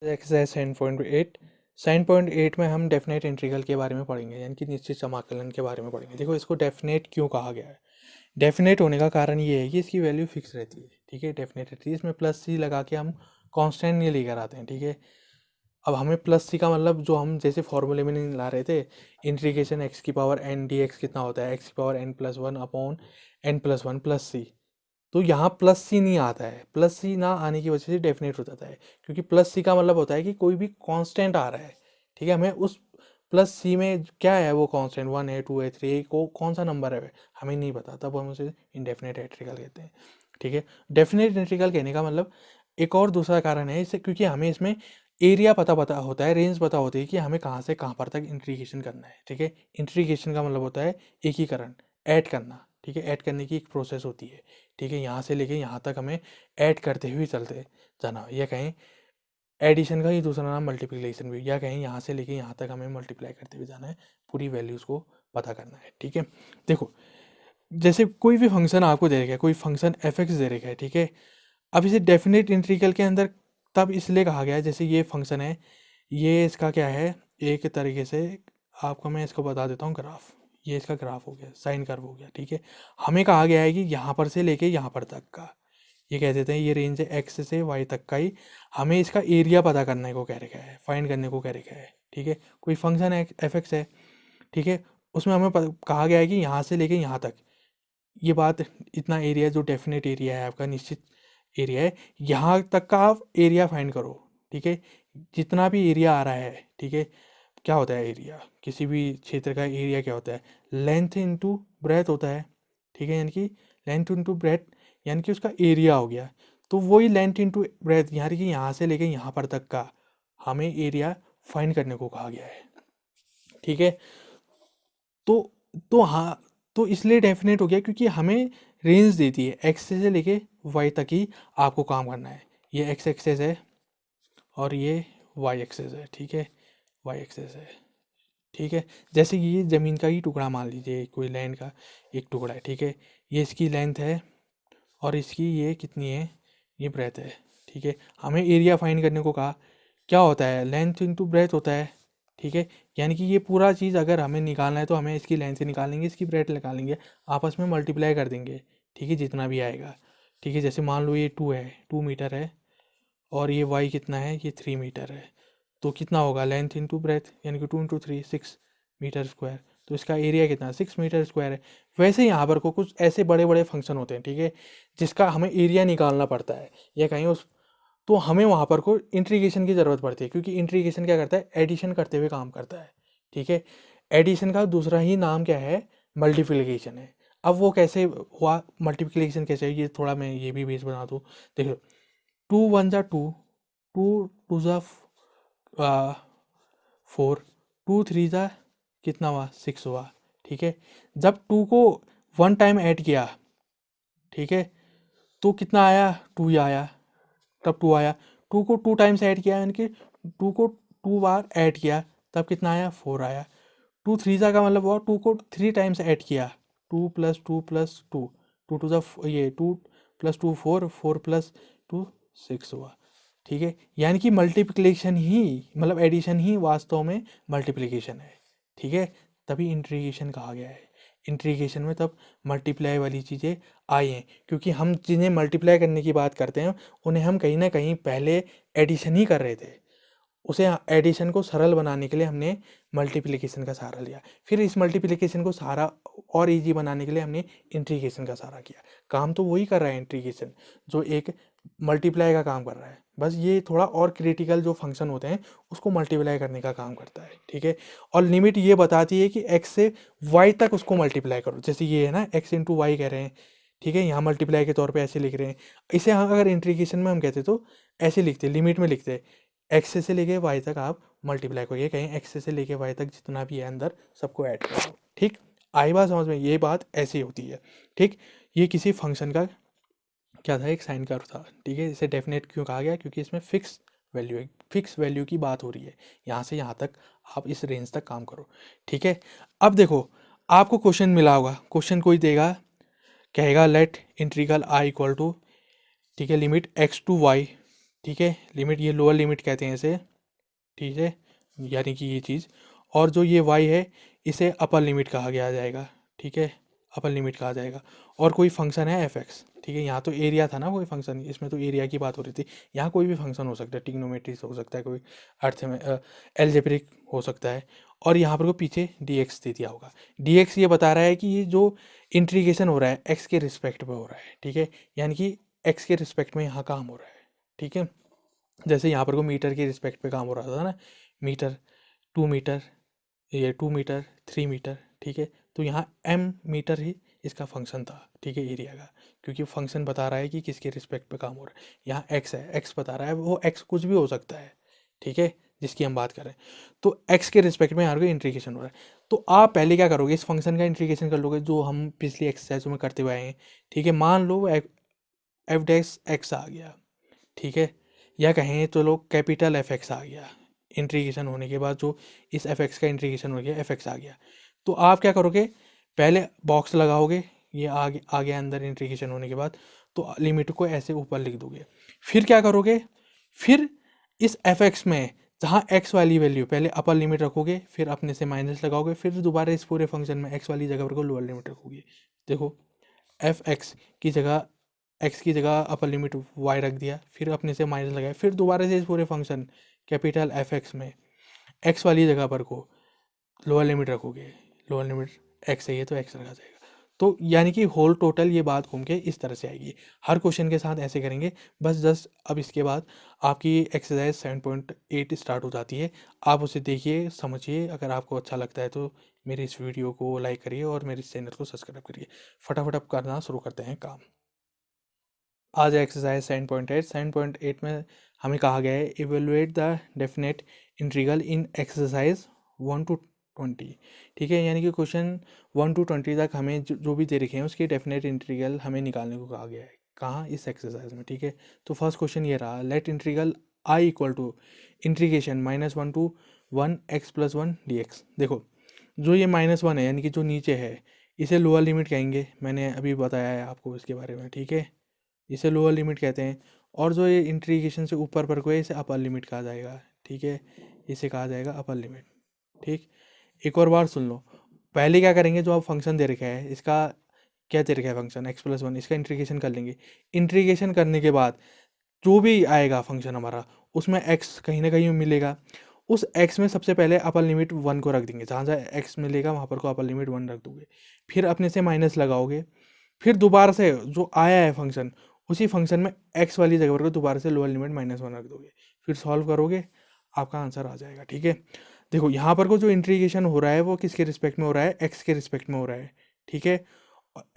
Exercise 7.8 7.8 में हम definite integral के बारे में पढ़ेंगे, यानी कि निश्चित समाकलन के बारे में पढ़ेंगे। देखो, इसको डेफिनेट क्यों कहा गया है। डेफिनेट होने का कारण ये है कि इसकी वैल्यू फिक्स रहती है। ठीक है, डेफिनेट रहती है। इसमें प्लस सी लगा के हम कांस्टेंट नहीं लेकर आते हैं। ठीक है, अब हमें प्लस सी का मतलब जो हम जैसे फॉर्मूले में नहीं ला रहे थे, इंटीग्रेशन एक्स की पावर एन डी एक्स कितना होता है, एक्स की power n plus one upon n plus one plus c. तो यहाँ प्लस सी नहीं आता है। प्लस सी ना आने की वजह से डेफिनेट हो जाता है, क्योंकि प्लस सी का मतलब होता है कि कोई भी कांस्टेंट आ रहा है। ठीक है, हमें उस प्लस सी में क्या है, वो कांस्टेंट 1 है, 2 है, 3 है, को कौन सा नंबर है हमें नहीं पता, तब हम उसे इंडेफिनेट इंटीग्रल कहते हैं। ठीक है, डेफिनेट इंटीग्रल कहने का मतलब एक और दूसरा कारण है इससे, क्योंकि हमें इसमें एरिया पता होता है, रेंज पता होती है कि हमें कहाँ से कहाँ पर तक इंटीग्रेशन करना है। ठीक है, इंटीग्रेशन का मतलब होता है एकीकरण, ऐड करना। ठीक है, ऐड करने की एक प्रोसेस होती है। ठीक है, यहाँ से लेके यहाँ तक हमें ऐड करते हुए चलते जाना, या कहीं एडिशन का ही दूसरा नाम मल्टीप्लिकेशन भी, या कहीं यहाँ से लेके यहाँ तक हमें मल्टीप्लाई करते हुए जाना है, पूरी वैल्यूज़ को पता करना है। ठीक है, देखो, जैसे कोई भी फंक्शन आपको दे रखा है, कोई फंक्शन एफ एक्स दे रखा है। ठीक है, अब इसे डेफिनेट इंटीग्रल के अंदर तब इसलिए कहा गया है, जैसे ये फंक्शन है, ये इसका क्या है, एक तरीके से आपको मैं इसको बता देता हूँ, ग्राफ। ये इसका ग्राफ हो गया, साइन कर्व हो गया। ठीक है, हमें कहा गया है कि यहाँ पर से लेके यहाँ पर तक का, ये कह देते हैं ये रेंज है एक्स से वाई तक का ही, हमें इसका एरिया पता करने को कह रखा है, फाइंड करने को कह रखा है। ठीक है, कोई फंक्शन है एफ एक्स है। ठीक है, उसमें हमें कहा गया है कि यहाँ से लेके यहाँ तक, ये बात, इतना एरिया जो डेफिनेट एरिया है आपका, निश्चित एरिया है, यहाँ तक का आप एरिया फाइंड करो। ठीक है, जितना भी एरिया आ रहा है। ठीक है, क्या होता है एरिया, किसी भी क्षेत्र का एरिया क्या होता है, लेंथ इनटू ब्रेथ होता है। ठीक है, यानी कि लेंथ इनटू ब्रेथ, यानी कि उसका एरिया हो गया। तो वही लेंथ इनटू ब्रेथ, यानी कि यहाँ से लेके यहाँ पर तक का हमें एरिया फाइंड करने को कहा गया है। ठीक है, तो हाँ, तो इसलिए डेफिनेट हो गया क्योंकि हमें रेंज देती है, एक्स से लेके वाई तक ही आपको काम करना है। ये एक्स एक्सेस है और ये वाई एक्सेस है। ठीक है, वाई एक्सेस है। ठीक है, जैसे कि ये ज़मीन का ही टुकड़ा मान लीजिए, कोई लैंड का एक टुकड़ा है। ठीक है, ये इसकी लेंथ है और इसकी ये कितनी है, ये ब्रेथ है। ठीक है, हमें एरिया फाइंड करने को कहा, क्या होता है, लेंथ इनटू ब्रेथ होता है। ठीक है, यानी कि ये पूरा चीज़ अगर हमें निकालना है तो हमें इसकी लेंथ निकालेंगे, इसकी ब्रेथ निकालेंगे, आपस में मल्टीप्लाई कर देंगे। ठीक है, जितना भी आएगा। ठीक है, जैसे मान लो ये 2 है, 2 मीटर है, और ये वाई कितना है, ये 3 मीटर है, तो कितना होगा, लेंथ इंटू ब्रेथ, यानी कि 2 इंटू 3 6 मीटर स्क्वायर। तो इसका एरिया कितना, 6 मीटर स्क्वायर है। वैसे यहाँ पर को कुछ ऐसे बड़े बड़े फंक्शन होते हैं। ठीक है, जिसका हमें एरिया निकालना पड़ता है, या कहीं उस, तो हमें वहाँ पर को इंटीग्रेशन की ज़रूरत पड़ती है, क्योंकि इंटीग्रेशन क्या करता है, एडिशन करते हुए काम करता है। ठीक है, एडिशन का दूसरा ही नाम क्या है, मल्टीप्लिकेशन है। अब वो कैसे हुआ, मल्टीप्लिकेशन कैसे, ये थोड़ा मैं ये भी बेस बना दूँ। देखो, 2 1 जा 2, 2 2 जा 4, 2 3 जा कितना हुआ, 6 हुआ। ठीक है, जब 2 को 1 टाइम ऐड किया, ठीक है, तो कितना आया, 2 ही आया। तब 2 आया, 2 को 2 टाइम्स ऐड किया, यानी कि 2 को 2 बार ऐड किया, तब कितना आया, 4 आया। 2 3 जा का मतलब हुआ 2 को 3 टाइम्स ऐड किया, 2 प्लस 2 प्लस 2, 2 टू जा, ये 2 प्लस 2 4, 4 प्लस 2 6 हुआ। ठीक है, यानी कि मल्टीप्लिकेशन ही, मतलब एडिशन ही वास्तव में मल्टीप्लिकेशन है। ठीक है, तभी इंटीग्रेशन कहा गया है। इंटीग्रेशन में तब मल्टीप्लाई वाली चीज़ें आई हैं, क्योंकि हम जिन्हें मल्टीप्लाई करने की बात करते हैं, उन्हें हम कहीं ना कहीं पहले एडिशन ही कर रहे थे। उसे एडिशन को सरल बनाने के लिए हमने मल्टीप्लिकेशन का सहारा लिया, फिर इस मल्टीप्लिकेशन को सहारा और इजी बनाने के लिए हमने इंटीग्रेशन का सहारा किया। काम तो वही कर रहा है इंटीग्रेशन, जो एक मल्टीप्लाई का काम कर रहा है, बस ये थोड़ा और क्रिटिकल जो फंक्शन होते हैं उसको मल्टीप्लाई करने का काम करता है। ठीक है, और लिमिट ये बताती है कि एक्स से वाई तक उसको मल्टीप्लाई करो, जैसे ये है ना, एक्स इंटू वाई कह रहे हैं। ठीक है, यहाँ मल्टीप्लाई के तौर पे ऐसे लिख रहे हैं। इसे अगर इंटीग्रेशन में हम कहते तो ऐसे लिखते, लिमिट में लिखते, एक्स से लेके वाई तक आप मल्टीप्लाई करिए, कहीं एक्स से लेके वाई तक जितना भी है अंदर सबको ऐड करो। ठीक, आई बात समझ में, ये बात ऐसी होती है। ठीक, ये किसी फंक्शन का क्या था, एक साइन कर्व था। ठीक है, इसे डेफिनेट क्यों कहा गया, क्योंकि इसमें फिक्स वैल्यू है, फिक्स वैल्यू की बात हो रही है, यहाँ से यहाँ तक आप इस रेंज तक काम करो। ठीक है, अब देखो, आपको क्वेश्चन मिला होगा, क्वेश्चन कोई देगा, कहेगा let integral I equal to, ठीक है, लिमिट एक्स टू वाई, ठीक है, लिमिट ये लोअर लिमिट कहते हैं इसे, ठीक है, यानी कि ये चीज़। और जो ये y है इसे अपर लिमिट कहा गया जाएगा, ठीक है, अपर लिमिट कहा जाएगा। और कोई फंक्शन है एफ एक्स, ठीक है, यहाँ तो एरिया था ना कोई फंक्शन, इसमें तो एरिया की बात हो रही थी। यहाँ कोई भी फंक्शन हो सकता है, ट्रिग्नोमेट्री हो सकता है, कोई अर्थ में एल्जेब्रिक हो सकता है। और यहाँ पर को पीछे डी एक्स दे दिया होगा। डी एक्स ये बता रहा है कि ये जो इंटीग्रेशन हो रहा है एक्स के रिस्पेक्ट में हो रहा है, ठीक है, यानी कि एक्स के रिस्पेक्ट में यहाँ काम हो रहा है, ठीक है। जैसे यहाँ पर को मीटर के रिस्पेक्ट पे काम हो रहा था ना, मीटर, 2 मीटर, ये 2 मीटर, 3 मीटर, ठीक है। तो यहाँ m मीटर ही इसका फंक्शन था, ठीक है, एरिया का, क्योंकि फंक्शन बता रहा है कि किसके रिस्पेक्ट पे काम हो रहा है। यहाँ x है, x बता रहा है, वो x कुछ भी हो सकता है, ठीक है, जिसकी हम बात कर रहे हैं। तो x के रिस्पेक्ट में यहाँ को इंटीग्रेशन हो रहा है। तो आप पहले क्या करोगे, इस फंक्शन का इंटीग्रेशन कर लोगे, जो हम पिछली एक्सरसाइज में करते हुए आए हैं, ठीक है। मान लो एफ डैश एक्स आ गया, ठीक है, या कहें तो लोग कैपिटल एफ एक्स आ गया, इंटीग्रेशन होने के बाद जो इस एफ एक्स का इंटीग्रेशन हो गया, एफ एक्स आ गया। तो आप क्या करोगे, पहले बॉक्स लगाओगे, ये आ गया अंदर इंटीग्रेशन होने के बाद, तो लिमिट को ऐसे ऊपर लिख दोगे। फिर क्या करोगे, फिर इस एफ एक्स में जहाँ एक्स वाली वैल्यू पहले अपर लिमिट रखोगे, फिर अपने से माइनस लगाओगे, फिर दोबारा इस पूरे फंक्शन में एक्स वाली जगह पर को लोअर लिमिट रखोगे। देखो, एफ एक्स की जगह एक्स की जगह अपर लिमिट वाई रख दिया, फिर अपने से माइनस लगाया, फिर दोबारा से इस पूरे फंक्शन कैपिटल एफ एक्स में एक्स वाली जगह पर को लोअर लिमिट रखोगे, लोअर लिमिट एक्स है ये तो एक्स रखा जाएगा। तो यानी कि होल टोटल ये बात घूम के इस तरह से आएगी। हर क्वेश्चन के साथ ऐसे करेंगे बस। जस्ट अब इसके बाद आपकी एक्सरसाइज 7.8 स्टार्ट हो जाती है। आप उसे देखिए, समझिए, अगर आपको अच्छा लगता है तो मेरे इस वीडियो को लाइक करिए और मेरे इस चैनल को सब्सक्राइब करिए। फटाफट अब करना शुरू करते हैं काम। आज एक्सरसाइज 7.8 में हमें कहा गया है evaluate the definite integral in exercise 1 to 20, ठीक है, यानी कि क्वेश्चन 1 to 20 तक हमें जो भी दे रखे हैं उसके डेफिनेट इंटीग्रल हमें निकालने को कहा गया है। कहाँ, इस एक्सरसाइज में, ठीक है। तो फर्स्ट क्वेश्चन ये रहा, let integral I equal to integration -1 to 1 x + 1 dx। देखो, जो ये -1 है यानी कि जो नीचे है, इसे लोअर लिमिट कहेंगे, मैंने अभी बताया है आपको इसके बारे में, ठीक है, इसे लोअर लिमिट कहते हैं। और जो ये इंटीग्रेशन से ऊपर पर को है इसे अपर लिमिट कहा जाएगा, ठीक है, इसे कहा जाएगा अपर लिमिट, ठीक। एक और बार सुन लो, पहले क्या करेंगे, जो आप फंक्शन दे रखा है इसका क्या दे रखा है फंक्शन x + 1, इसका इंटीग्रेशन कर लेंगे। इंटीग्रेशन करने के बाद जो भी आएगा फंक्शन हमारा, उसमें x कहीं ना कहीं मिलेगा। उस x में सबसे पहले अपर लिमिट 1 को रख देंगे, जहाँ जहाँ x मिलेगा वहाँ पर को अपर लिमिट 1 रख दोगे। फिर अपने से माइनस लगाओगे, फिर दोबारा से जो आया है फंक्शन, उसी फंक्शन में x वाली जगह पर दोबारा से लोअर लिमिट -1 रख दोगे, फिर सॉल्व करोगे, आपका आंसर आ जाएगा, ठीक है। देखो, यहाँ पर को जो इंटीग्रेशन हो रहा है वो किसके रिस्पेक्ट में हो रहा है, x के रिस्पेक्ट में हो रहा है, ठीक है।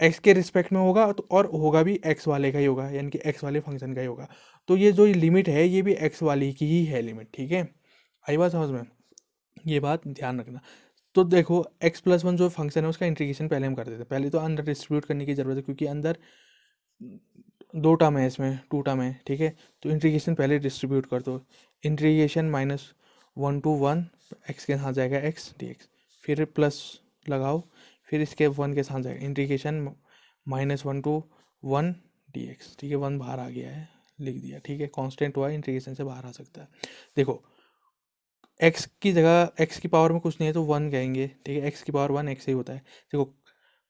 x के रिस्पेक्ट में होगा तो और होगा भी x वाले का ही होगा, यानी कि x वाले फंक्शन का ही होगा। तो ये जो लिमिट है ये भी x वाली की ही है लिमिट, ठीक है। आई बात समझ में, ये बात ध्यान रखना। तो देखो, x + 1 जो फंक्शन है उसका इंटीग्रेशन पहले हम कर देते हैं। पहले तो अंदर डिस्ट्रीब्यूट करने की ज़रूरत है, क्योंकि अंदर 2 टर्म है, इसमें 2 टर्म है, ठीक है। तो इंटीग्रेशन पहले डिस्ट्रीब्यूट कर दो। इंटीग्रेशन -1 to 1 x के साथ जाएगा x dx, फिर प्लस लगाओ, फिर इसके 1 के साथ जाएगा इंटीग्रेशन -1 to 1 dx, ठीक है। 1 बाहर आ गया है, लिख दिया, ठीक है, कांस्टेंट हुआ, इंटीग्रेशन से बाहर आ सकता है। देखो, x की जगह x की पावर में कुछ नहीं है तो 1 कहेंगे, ठीक है, x की पावर 1 x ही होता है। देखो,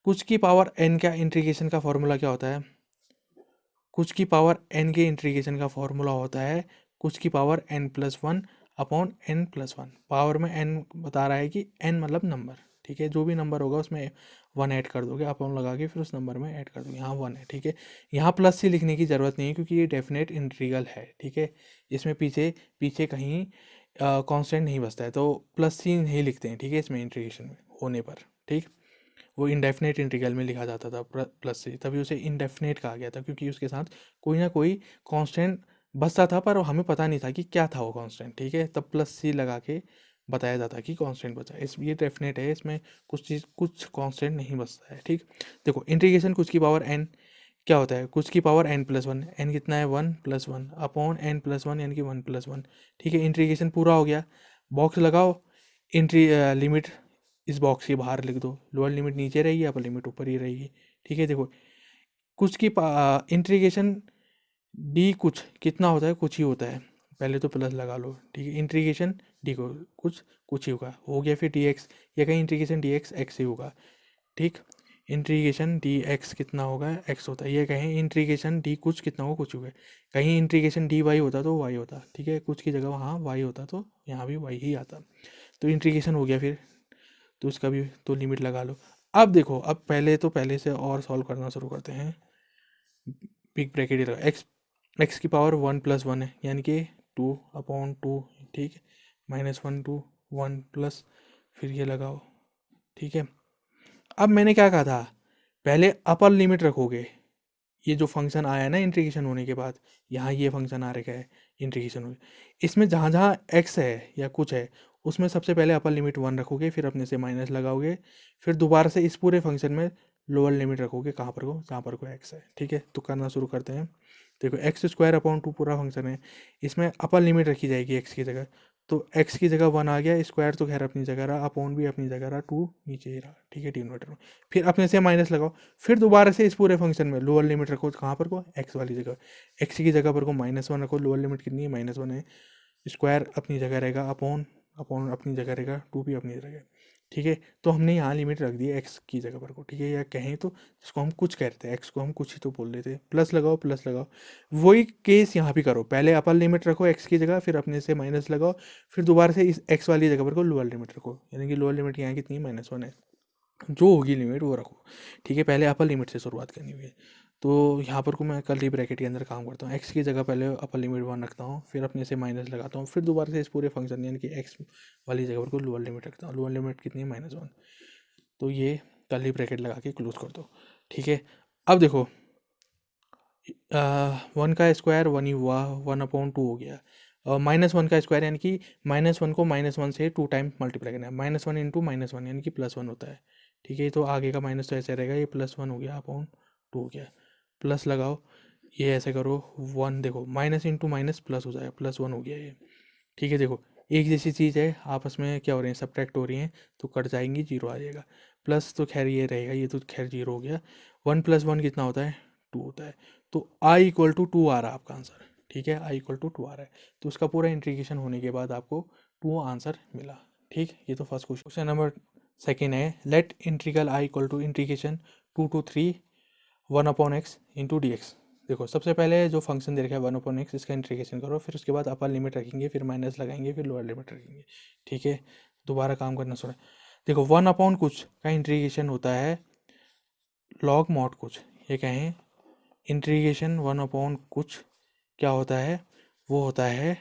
कुछ की पावर n का इंटीग्रेशन का फॉर्मूला क्या होता है, कुछ की पावर n के इंटीग्रेशन का फॉर्मूला होता है कुछ की power n+1 upon n+1। Power में n बता रहा है कि n मतलब नंबर, ठीक है, जो भी नंबर होगा उसमें 1 ऐड कर दोगे, अपॉन लगा के फिर उस नंबर में ऐड कर दोगे। यहाँ 1 है, ठीक है। यहाँ प्लस से लिखने की ज़रूरत नहीं है क्योंकि ये डेफिनेट इंटीग्रल है, ठीक है। इसमें पीछे पीछे कहीं कांस्टेंट नहीं बचता है, तो प्लस सी नहीं लिखते हैं, ठीक है, इसमें इंटीग्रेशन में होने पर, ठीक। वो इंडेफिनेट इंटीग्रल में लिखा जाता था प्लस से, तभी उसे इंडेफिनेट कहा गया था, क्योंकि उसके साथ कोई ना कोई कांस्टेंट बचता था, पर हमें पता नहीं था कि क्या था वो कांस्टेंट, ठीक है। तब प्लस सी लगा के बताया जाता कि कांस्टेंट बचा है। इस ये डेफिनेट है, इसमें कुछ कांस्टेंट नहीं बचता है, ठीक। देखो, इंटीग्रेशन कुछ की पावर n क्या होता है, कुछ की पावर n+1, n कितना है 1+1 अपॉन n+1 यानी कि 1+1, ठीक है। इंटीग्रेशन पूरा हो गया, बॉक्स लगाओ, लिमिट इस बॉक्स के बाहर लिख दो, लोअर लिमिट नीचे रहेगी, अपर लिमिट ऊपर ही रहेगी, ठीक है। देखो, कुछ की इंटीग्रेशन डी कुछ कितना होता है, कुछ ही होता है, पहले तो प्लस लगा लो, ठीक है। इंटीग्रेशन डी को कुछ ही होगा, हो गया। फिर डी एक्स, या कहीं इंटीग्रेशन डी एक्स ही होगा, ठीक। इंटीग्रेशन डी एक्स कितना होगा, एक्स होता है। ये कहें इंटीग्रेशन डी कुछ कितना होगा, कुछ होगा। कहीं इंटीग्रेशन डी वाई होता तो वाई होता, ठीक है। कुछ की जगह वहाँ वाई होता तो यहाँ भी वाई ही आता। तो इंटीग्रेशन हो गया फिर, तो उसका भी तो लिमिट लगा लो। अब देखो, अब पहले से और सॉल्व करना शुरू करते हैं। बिग ब्रैकेट ही लगा, एक्स की पावर 1+1 है, यानी कि 2/2, ठीक है। -1 प्लस, फिर ये लगाओ, ठीक है। अब मैंने क्या कहा था, पहले अपर लिमिट रखोगे। ये जो फंक्शन आया है ना इंटीग्रेशन होने के बाद, यहाँ ये फंक्शन आ रखा है इंटीग्रेशन होने, इसमें जहाँ जहाँ एक्स है या कुछ है, उसमें सबसे पहले अपर लिमिट 1 रखोगे, फिर अपने से माइनस लगाओगे, फिर दोबारा से इस पूरे फंक्शन में लोअर लिमिट रखोगे, कहाँ पर को, जहाँ पर को एक्स है, ठीक है। तो करना शुरू करते हैं। देखो x² पूरा फंक्शन है, इसमें अपर लिमिट रखी जाएगी एक्स की जगह, तो x की जगह 1 आ गया, स्क्वायर तो खैर अपनी जगह रहा, अपॉन भी अपनी जगह रहा, 2 नीचे ही रहा, ठीक है, डिनोमिनेटर में। फिर अपने से माइनस लगाओ, फिर दोबारा से इस पूरे फंक्शन में लोअर लिमिट रखो, कहाँ पर को, एक्स वाली जगह, एक्स की जगह पर को -1 रखो, लोअर लिमिट कितनी है, -1 है। स्क्वायर अपनी जगह रहेगा, अपॉन अपॉन अपनी जगह रहेगा, 2 भी अपनी जगह, ठीक है। तो हमने यहाँ लिमिट रख दी है एक्स की जगह पर को, ठीक है। या कहें तो जिसको हम कुछ कहते हैं, एक्स को हम कुछ ही तो बोल देते हैं, प्लस लगाओ। वही केस यहाँ भी करो, पहले अपर लिमिट रखो एक्स की जगह, फिर अपने से माइनस लगाओ, फिर दोबारा से इस एक्स वाली जगह पर को लोअर लिमिट रखो, यानी कि लोअर लिमिट यहाँ कितनी है, -1 है। जो होगी लिमिट वो रखो, ठीक है। पहले अपर लिमिट से शुरुआत करनी हुई है, तो यहाँ पर को मैं कर्ली ब्रैकेट के अंदर काम करता हूँ। एक्स की जगह पहले अपर लिमिट 1 रखता हूँ, फिर अपने से माइनस लगाता हूँ, फिर दोबारा से इस पूरे फंक्शन यानी कि एक्स वाली जगह पर को लोअर लिमिट रखता हूँ। लोअर लिमिट कितनी है, -1। तो ये कर्ली ब्रैकेट लगा के क्लोज कर दो, ठीक है। अब देखो 1 का स्क्वायर 1 ही हुआ, 1/2 हो गया, और -1 का स्क्वायर यानी कि -1 को -1 से 2 टाइम मल्टीप्लाई करना है, -1 इंटू -1 यानी कि +1 होता है, ठीक है। तो आगे का माइनस तो ऐसे रहेगा, ये +1 हो गया, अपॉन 2 हो गया, प्लस लगाओ, ये ऐसे करो 1, देखो माइनस इंटू माइनस प्लस हो जाएगा, +1 हो गया ये, ठीक है। देखो एक जैसी चीज़ है, आपस में क्या हो रही है, सब्ट्रैक्ट हो रही हैं, तो कट जाएंगी, 0 आ जाएगा। प्लस तो खैर ये रहेगा, ये तो खैर 0 हो गया। 1 + 1 कितना होता है, 2 होता है। तो i = 2 आ रहा है आपका आंसर, ठीक है। i = 2 आ रहा है, तो उसका पूरा इंटीग्रेशन होने के बाद आपको 2 आंसर मिला, ठीक। ये तो फर्स्ट क्वेश्चन नंबर सेकेंड है, let integral i = integration 2 to 3 1/x into dx। देखो सबसे पहले जो फंक्शन दे रखा है 1/x, इसका इंटीग्रेशन करो, फिर उसके बाद अपर लिमिट रखेंगे, फिर माइनस लगाएंगे, फिर लोअर लिमिट रखेंगे, ठीक है। दोबारा काम करना शुरू, देखो 1/ कुछ का इंटीग्रेशन होता है लॉग मॉड कुछ, ये कहें इंटीग्रेशन 1/ कुछ क्या होता है, वो होता है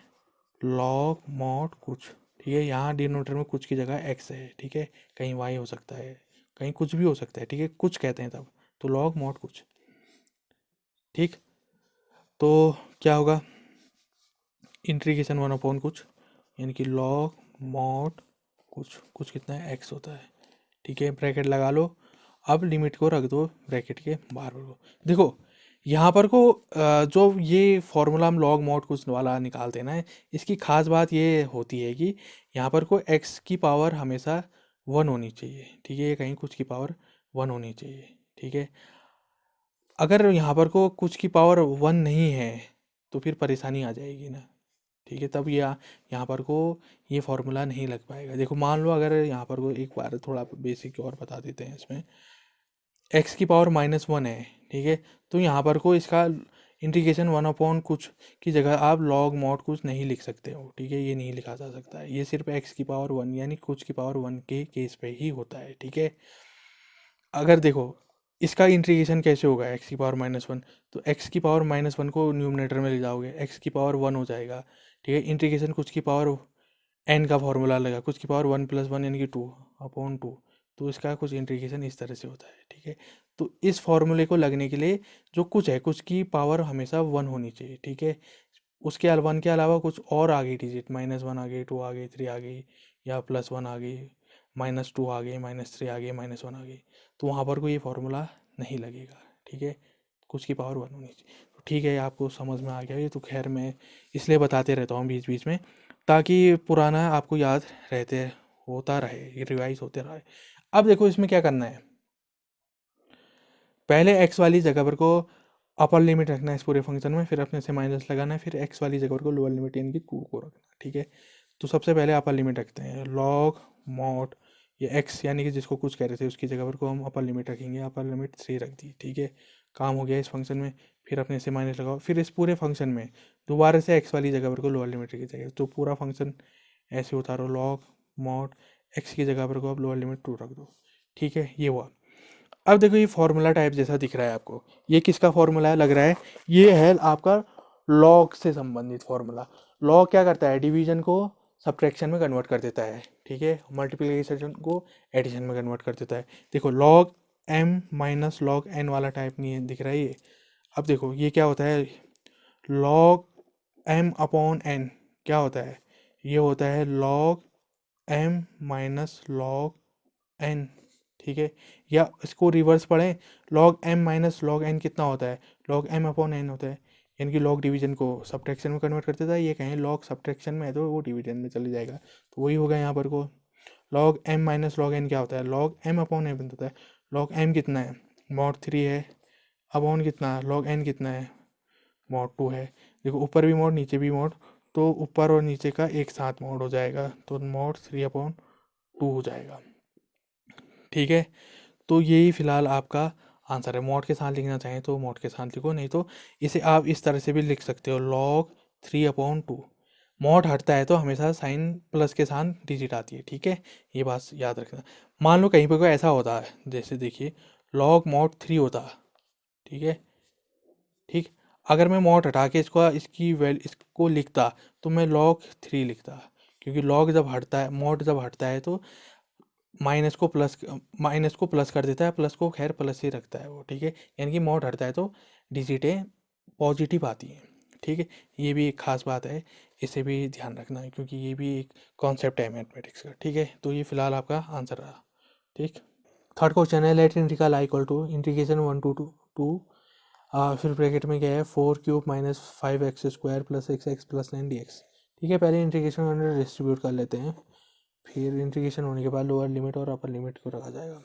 लॉग मॉड कुछ, ठीक है। यहाँ डिनोमिनेटर में कुछ की जगह x है, ठीक है, कहीं y हो सकता है, कहीं कुछ भी हो सकता है, ठीक है, कुछ कहते हैं तब, तो लॉग मॉड कुछ, ठीक। तो क्या होगा, इंटीग्रेशन 1/ कुछ यानी कि लॉग मॉड कुछ कितना है, x होता है, ठीक है। ब्रैकेट लगा लो, अब लिमिट को रख दो ब्रैकेट के बाहर को। देखो यहाँ पर को जो ये फॉर्मूला हम लॉग मॉड कुछ वाला निकालते हैं ना, इसकी खास बात ये होती है कि यहाँ पर को x की पावर हमेशा 1 होनी चाहिए, ठीक है। ये कहीं कुछ की पावर 1 होनी चाहिए, ठीक है। अगर यहाँ पर को कुछ की पावर 1 नहीं है तो फिर परेशानी आ जाएगी ना, ठीक है। तब यहाँ पर को ये फॉर्मूला नहीं लग पाएगा। देखो मान लो अगर यहाँ पर को एक बार थोड़ा बेसिक और बता देते हैं, इसमें x की पावर -1 है, ठीक है। तो यहाँ पर को इसका इंटीग्रेशन 1/ कुछ की जगह आप लॉग मॉड कुछ नहीं लिख सकते हो, ठीक है। ये नहीं लिखा जा सकता है, ये सिर्फ x की पावर 1 यानी कुछ की पावर 1 के केस पे ही होता है, ठीक है। अगर देखो इसका इंटीग्रेशन कैसे होगा, x की पावर -1, तो x की पावर -1 को न्यूमरेटर में ले जाओगे, x की पावर 1 हो जाएगा, ठीक है। इंटीग्रेशन कुछ की पावर n का फॉर्मूला लगा, कुछ की पावर 1 + 1 यानी कि 2/2, तो इसका कुछ इंटीग्रेशन इस तरह से होता है, ठीक है। तो इस फॉर्मूले को लगने के लिए जो कुछ है, कुछ की पावर हमेशा 1 होनी चाहिए, ठीक है। उसके 1 के अलावा कुछ और आ गई डिजिट, -1 आ गई, 2 आ गई, 3 आ गई, या +1 आ गई, -2 आ गई, -3 आ गई, -1 आ गई, तो वहाँ पर कोई फॉर्मूला नहीं लगेगा, ठीक है। कुछ की पावर 1 होनी चाहिए, तो ठीक है, आपको समझ में आ गया ये। तो खैर मैं इसलिए बताते रहता हूँ बीच बीच में, ताकि पुराना आपको याद रहते होता रहे, ये रिवाइज होते रहे। अब देखो इसमें क्या करना है, पहले x वाली जगह पर को अपर लिमिट रखना है इस पूरे फंक्शन में, फिर अपने से माइनस लगाना है, फिर एक्स वाली जगह को लोअर लिमिट यानी कि 2 को रखना है। ठीक है, तो सबसे पहले अपर लिमिट रखते हैं लॉग मॉड ये एक्स यानी कि जिसको कुछ कह रहे थे उसकी जगह पर को हम अपर लिमिट रखेंगे, अपर लिमिट 3 रख दी। ठीक है, काम हो गया इस फंक्शन में। फिर अपने से माइनस लगाओ, फिर इस पूरे फंक्शन में दोबारा से एक्स वाली जगह पर को लोअर लिमिट रखी जाएगी। तो पूरा फंक्शन ऐसे उतारो, लॉग मॉड एक्स की जगह पर को अब लोअर लिमिट 2 रख दो। ठीक है, ये हुआ। अब देखो ये फॉर्मूला टाइप जैसा दिख रहा है आपको, ये किसका फॉर्मूला है लग रहा है, ये है आपका लॉग से संबंधित फॉर्मूला। लॉग क्या करता है, डिवीजन को सब्ट्रैक्शन में कन्वर्ट कर देता है। ठीक है, मल्टीप्लिकेशन को एडिशन में कन्वर्ट कर देता है। देखो log m minus log n वाला टाइप नहीं है दिख रहा है ये। अब देखो ये क्या होता है, लॉग m अपॉन n क्या होता है, ये होता है log m minus log n। ठीक है, या इसको रिवर्स पढ़ें, log m minus log n कितना होता है, लॉग m अपॉन n होता है। यानी कि लॉग डिवीजन को सब्ट्रैक्शन में कन्वर्ट कर देता है, ये कहें लॉग सब्ट्रैक्शन में है तो वो डिवीजन में चले जाएगा। तो वही होगा यहाँ पर को, log m minus log n क्या होता है, लॉग m अपॉन n होता है। लॉग m कितना है, मॉड 3 है, अपॉन कितना है, लॉग n कितना है, मॉड 2 है। देखो ऊपर भी मॉड नीचे भी मॉड, तो ऊपर और नीचे का एक साथ मॉड हो जाएगा, तो मॉड 3 अपॉन 2 हो जाएगा। ठीक है, तो यही फिलहाल आपका आंसर है। मॉड के साथ लिखना चाहें तो मॉड के साथ लिखो, नहीं तो इसे आप इस तरह से भी लिख सकते हो, लॉग 3 अपॉन 2। मॉड हटता है तो हमेशा साइन प्लस के साथ डिजिट आती है। ठीक है, ये बात याद रखना। मान लो कहीं पर कोई ऐसा होता है, जैसे देखिए लॉग मॉड 3 होता है। ठीक है, ठीक, अगर मैं मॉड हटा के इसको लिखता तो मैं लॉग 3 लिखता, क्योंकि लॉग जब हटता है, मॉड जब हटता है तो माइनस को प्लस कर देता है, प्लस को खैर प्लस ही रखता है वो। ठीक है, यानी कि मॉड हटता है तो डिजिटें पॉजिटिव आती हैं। ठीक है, ये भी एक खास बात है, इसे भी ध्यान रखना है, क्योंकि ये भी एक कॉन्सेप्ट है मैथमेटिक्स का। ठीक है, तो ये फिलहाल आपका आंसर रहा। ठीक, थर्ड क्वेश्चन है, let integral I equal to integration 1 to 2 फिर ब्रैकेट में क्या है 4³ minus 5x² plus x plus 9 dx। ठीक है, पहले इंटीग्रेशन अंडर डिस्ट्रीब्यूट कर लेते हैं, फिर इंटीग्रेशन होने के बाद लोअर लिमिट और अपर लिमिट को रखा जाएगा।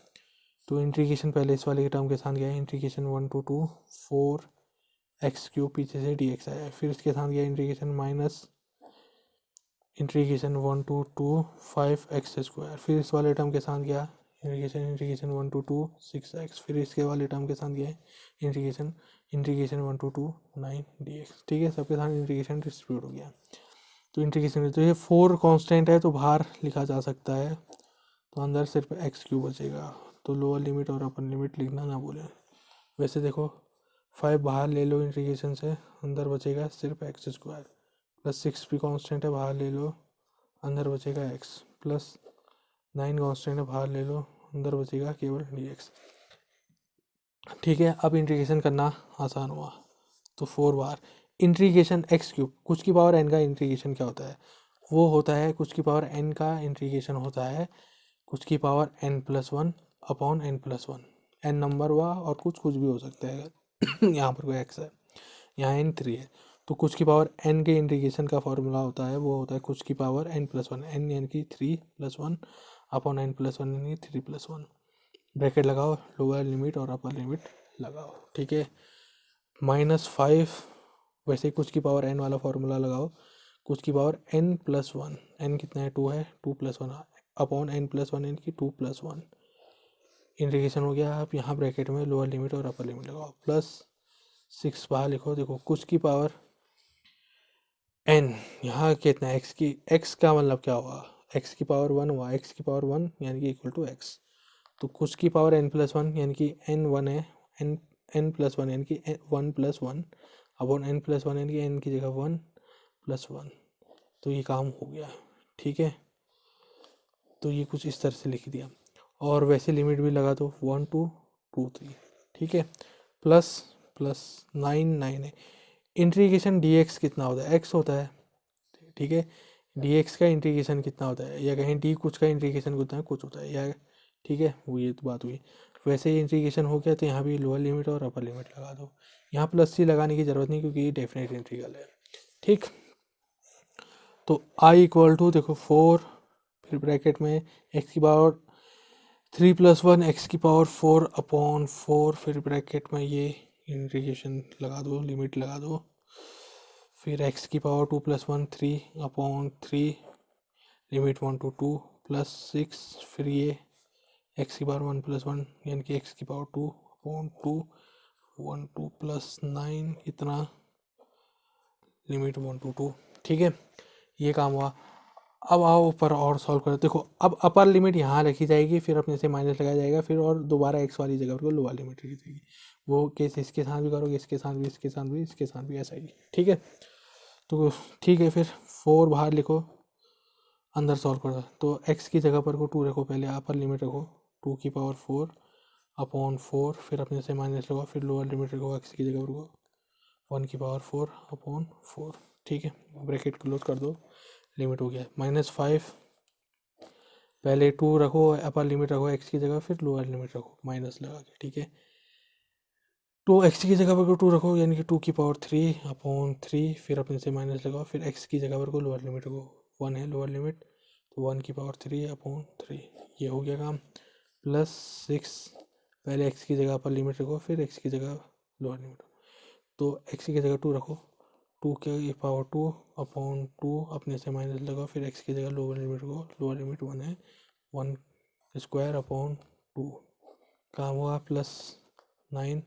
तो इंटीग्रेशन पहले इस वाले टर्म के साथ गया है, इंटीग्रेशन 1 टू 2 4x³ पीछे से dx आया है। फिर इसके साथ गया integration minus integration 1 to 2 5x²। फिर इस वाले टर्म के साथ गया इंटीग्रेशन 1 टू 2 6x। फिर इसके वाले टर्म के साथ गया इंटीग्रेशन 1 टू 2 9 dx। ठीक है, सबके साथ इंटीग्रेशन डिस्ट्रीब्यूट हो गया। तो इंटीग्रेशन, तो ये 4 कांस्टेंट है तो बाहर लिखा जा सकता है, तो अंदर सिर्फ x³ बचेगा। तो लोअर लिमिट और अपर लिमिट लिखना ना भूलें। वैसे देखो 5 बाहर ले लो इंटीग्रेशन से, अंदर बचेगा सिर्फ x² प्लस 6 भी कांस्टेंट है, बाहर ले लो, अंदर बचेगा x प्लस 9 कांस्टेंट है, बाहर ले लो, अंदर बचेगा केवल dx। ठीक है, अब इंटीग्रेशन करना आसान हुआ। तो 4 बार इंटीग्रेशन x³, कुछ की पावर n का इंटीग्रेशन क्या होता है, वो होता है कुछ की पावर n का इंटीग्रेशन होता है कुछ की power n+1 upon n+1। n number हुआ और कुछ भी हो सकता है, अगर यहाँ पर कोई x है, यहाँ n3 है, तो कुछ की पावर n के इंटीग्रेशन का फॉर्मूला होता है, वो होता है कुछ की पावर n+1, n यानी कि 3+1 अपॉन n+1 यानी 3+1। ब्रैकेट लगाओ, लोअर लिमिट और अपर लिमिट लगाओ। ठीक है, -5, वैसे कुछ की पावर n वाला फॉर्मूला लगाओ, कुछ की पावर n+1, n कितना है 2 है, 2+1 अपॉन n+1 यानी कि 2+1। इंटीग्रेशन हो गया। आप यहाँ ब्रैकेट में लोअर लिमिट और अपर लिमिट लगाओ, प्लस 6 बाहर लिखो। देखो कुछ की पावर n, यहाँ कितना है x का मतलब क्या हुआ, x की पावर 1 हुआ, x की पावर 1 यानी कि इक्वल टू x। तो कुछ की पावर n+1 यानी कि n 1 है, n+1 यानी कि 1+1 अपॉन n+1 यानी कि n की जगह 1+1। तो ये काम हो गया। ठीक है, तो ये कुछ इस तरह से लिख दिया, और वैसे लिमिट भी लगा दो 1 2 2 3। ठीक है, प्लस 9 है। इंटीग्रेशन dx कितना होता है, x होता है। ठीक है, dx का इंटीग्रेशन कितना होता है, या कहीं d कुछ का इंटीग्रेशन कितना है, कुछ होता है या। ठीक है, वो ये तो बात हुई। वैसे ही इंटीग्रेशन हो गया तो यहाँ भी लोअर लिमिट और अपर लिमिट लगा दो। यहाँ प्लस सी लगाने की ज़रूरत नहीं, क्योंकि ये डेफिनेट इंटीग्रल है। ठीक, तो i इक्वल टू देखो 4, फिर ब्रैकेट में x की पावर 3+1 x की पावर 4 अपॉन 4, फिर ब्रैकेट में ये इंटीग्रेशन लगा दो, लिमिट लगा दो, फिर एक्स की पावर 2+1 3/3 लिमिट 1 to 2 +6, फिर ये एक्स की पावर 1+1 यानी कि एक्स की पावर 2/2 1 2 +9 इतना लिमिट 1 to 2। ठीक है, ये काम हुआ। अब आओ ऊपर और सॉल्व करो। देखो अब अपर लिमिट यहाँ रखी जाएगी, फिर अपने से माइनस लगाया जाएगा, फिर और दोबारा एक्स वाली जगह पर लोअर लिमिट रखी जाएगी। वो केस इसके साथ भी करोगे, इसके साथ भी, इसके साथ भी, इसके साथ भी, ऐसा ही। ठीक है, तो ठीक है, फिर 4 बाहर लिखो, अंदर सॉल्व करो। तो एक्स की जगह पर को 2 रखो, पहले अपर लिमिट रखो 2^4 फिर अपने से माइनस लगाओ, फिर लोअर लिमिट रखो एक्स की जगह पर को 1^4/4। ठीक है, ब्रैकेट क्लोज कर दो, लिमिट हो गया -5। पहले 2 रखो, अपर लिमिट रखो एक्स की जगह, फिर लोअर लिमिट रखो माइनस लगा के। ठीक है, तो एक्स की जगह पर को 2 रखो यानी कि 2^3/3, फिर अपने से माइनस लगाओ, फिर एक्स की जगह पर को लोअर लिमिट रखो, 1 है लोअर लिमिट, तो 1^3/3 ये हो गया काम। +6 पहले एक्स की जगह पर लिमिट रखो, फिर एक्स की जगह लोअर लिमिट, तो एक्स की जगह 2 रखो, 2^2/2 अपने से माइनस लगाओ, फिर एक्स की जगह लोअर लिमिट रखो, लोअर लिमिट 1 है, 1^2 काम हुआ। +9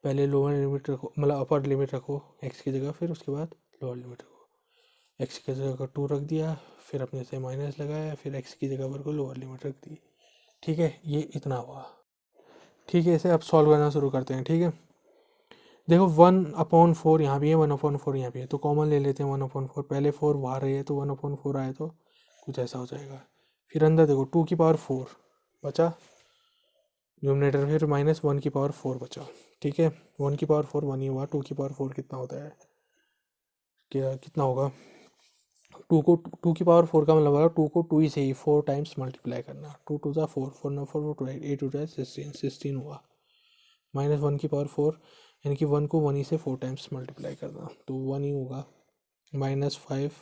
पहले लोअर लिमिट रखो, मतलब अपर लिमिट रखो एक्स की जगह, फिर उसके बाद लोअर लिमिट रखो, एक्स की जगह 2 रख दिया, फिर अपने से माइनस लगाया, फिर एक्स की जगह पर को लोअर लिमिट रख दी। ठीक है, ये इतना हुआ। ठीक है, इसे अब सॉल्व करना शुरू करते हैं। ठीक है, देखो 1/4 यहाँ भी है, 1/4 यहाँ भी है, तो कॉमन ले लेते हैं 1/4। पहले 4 बाहर रही है, तो 1/4 आए तो कुछ ऐसा हो जाएगा। फिर अंदर देखो 2^4 बचा न्यूमरेटर, फिर -1^4 बचा। ठीक है, 1^4 1 ही हुआ, 2^4 कितना होता है, क्या कितना होगा, 2^4 का मतलब होगा 2 को 2 ही से ही 4 टाइम्स मल्टीप्लाई करना। 2 2 4 4 9 4 4 8 2 16 हुआ, -1^4 यानी कि 1 को 1 ही से 4 टाइम्स मल्टीप्लाई करना, तो 1 ही होगा। -5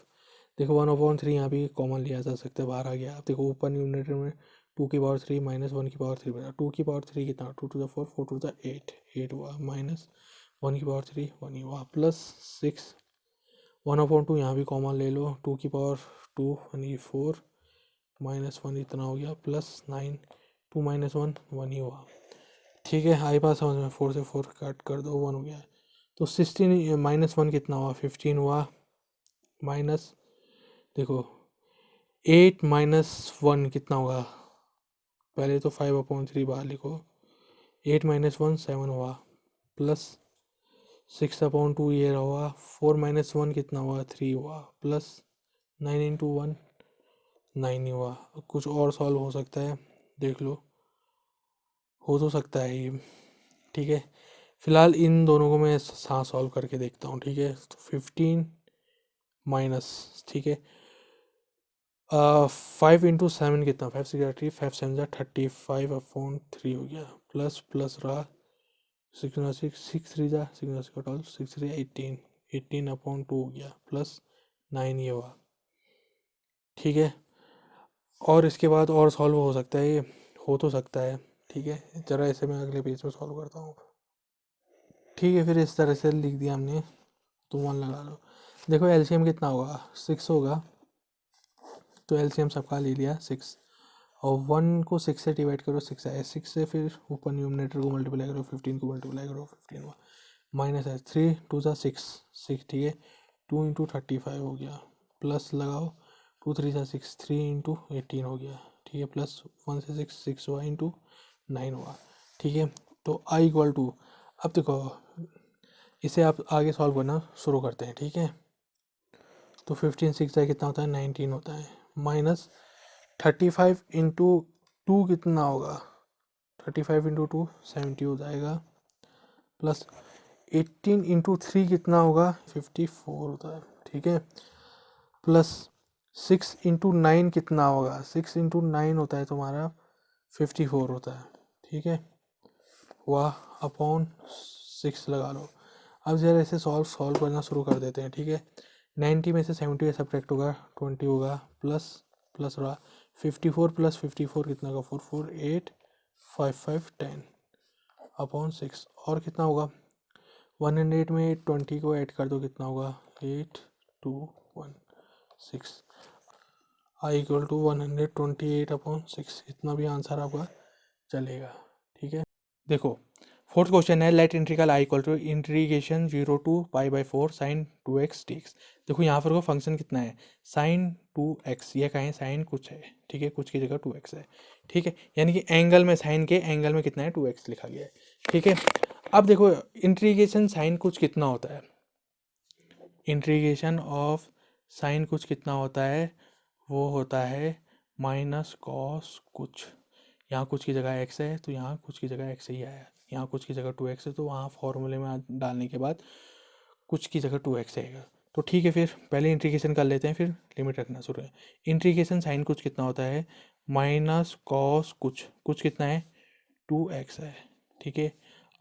देखो 1/3 यहाँ भी कॉमन लिया जा सकता है, बाहर आ गया। देखो ऊपर न्यूमरेटर में 2^3 -1^3 बचा, 2^3 कितना, 2 2 4 4 2 8 8 हुआ, -1^3 1 ही हुआ, +6 1/2 यहाँ भी कॉमन ले लो, 2^2 यानी 4 -1 इतना हो गया, +9 2 -1 1 ही हुआ। ठीक है, आई बात समझ में, 4 से 4 कट कर दो, 1 हो गया। तो 16 -1 कितना हुआ, 15 हुआ, माइनस देखो 8 -1 कितना होगा, पहले तो 5/3 बाहर लिखो, 8 -1 7 हुआ, +6/2 ये हुआ, 4 -1 कितना हुआ, 3 हुआ, +9 × 1 9 ही हुआ। कुछ और सॉल्व हो सकता है, देख लो, हो तो सकता है ये। ठीक है, फिलहाल इन दोनों को मैं साथ सॉल्व करके देखता हूँ। ठीक है, तो 15 माइनस, ठीक है, 5 × 7 कितना, 5 6 30, 5 7 35/3 हो गया, प्लस रहा 6 × 6 6 3 6 × 6 12 6 3 18 18/2 हो गया, +9 ये हुआ। ठीक है, और इसके बाद और सॉल्व हो सकता है, ये हो तो सकता है। ठीक है, ज़रा इसे मैं अगले पेज में सॉल्व करता हूँ। ठीक है, फिर इस तरह से लिख दिया हमने, तो 1 लगा लो। देखो एलसीएम कितना होगा, 6 होगा, तो एलसीएम सबका ले लिया 6, और 1 को 6 से डिवाइड करो, 6 आया, 6 से फिर ऊपर न्यूमरेटर को मल्टीप्लाई करो, 15 को मल्टीप्लाई करो, 15 हुआ, माइनस है 3 2 6 6, ठीक है, 2 × 35 हो गया, प्लस लगाओ 2 3 6 3 × 18 हो गया। ठीक है, प्लस 1 से 6 6 हुआ, × 9 हुआ। ठीक है, तो I = अब देखो इसे आप आगे सॉल्व करना शुरू करते हैं। ठीक है, तो 15 6 कितना होता है, 19 होता है, माइनस 35 × 2 कितना होगा, 35 × 2 70 हो जाएगा, प्लस 18 × 3 कितना होगा, 54 होता है। ठीक है, प्लस 6 × 9 कितना होगा, 6 × 9 होता है तुम्हारा 54 होता है। ठीक है, वाह अपॉन 6 लगा लो। अब जरा इसे सॉल्व करना शुरू कर देते हैं। ठीक है, 90 में से 70 सब्ट्रैक्ट होगा, 20 होगा, प्लस रहा 54 + 54 कितना होगा, 4 4 8 5 5 10 अपॉन 6, और कितना होगा 100 में 20 को ऐड कर दो, कितना होगा 8216। आई इक्वल टू 128/6, इतना भी आंसर आपका चलेगा। ठीक है, देखो फोर्थ क्वेश्चन है, let integral I equal to integration 0 to π/4 sin 2x dx। देखो यहाँ पर वो फंक्शन कितना है, sin 2x, ये कहें साइन कुछ है, ठीक है, कुछ की जगह 2x है, ठीक है, यानी कि एंगल में साइन के एंगल में कितना है 2x लिखा गया है, ठीक है। अब देखो इंटीग्रेशन साइन कुछ कितना होता है, इंटीग्रेशन ऑफ साइन कुछ कितना होता है, वो होता है माइनस कॉस कुछ। यहाँ कुछ की जगह x है तो यहाँ कुछ की जगह x ही आया, यहाँ कुछ की जगह 2x है तो वहाँ फॉर्मूले में डालने के बाद कुछ की जगह 2x आएगा। तो ठीक है, फिर पहले इंटीग्रेशन कर लेते हैं, फिर लिमिट रखना शुरू है। इंटीग्रेशन साइन कुछ कितना होता है, माइनस कॉस कुछ कितना है 2x है, ठीक है,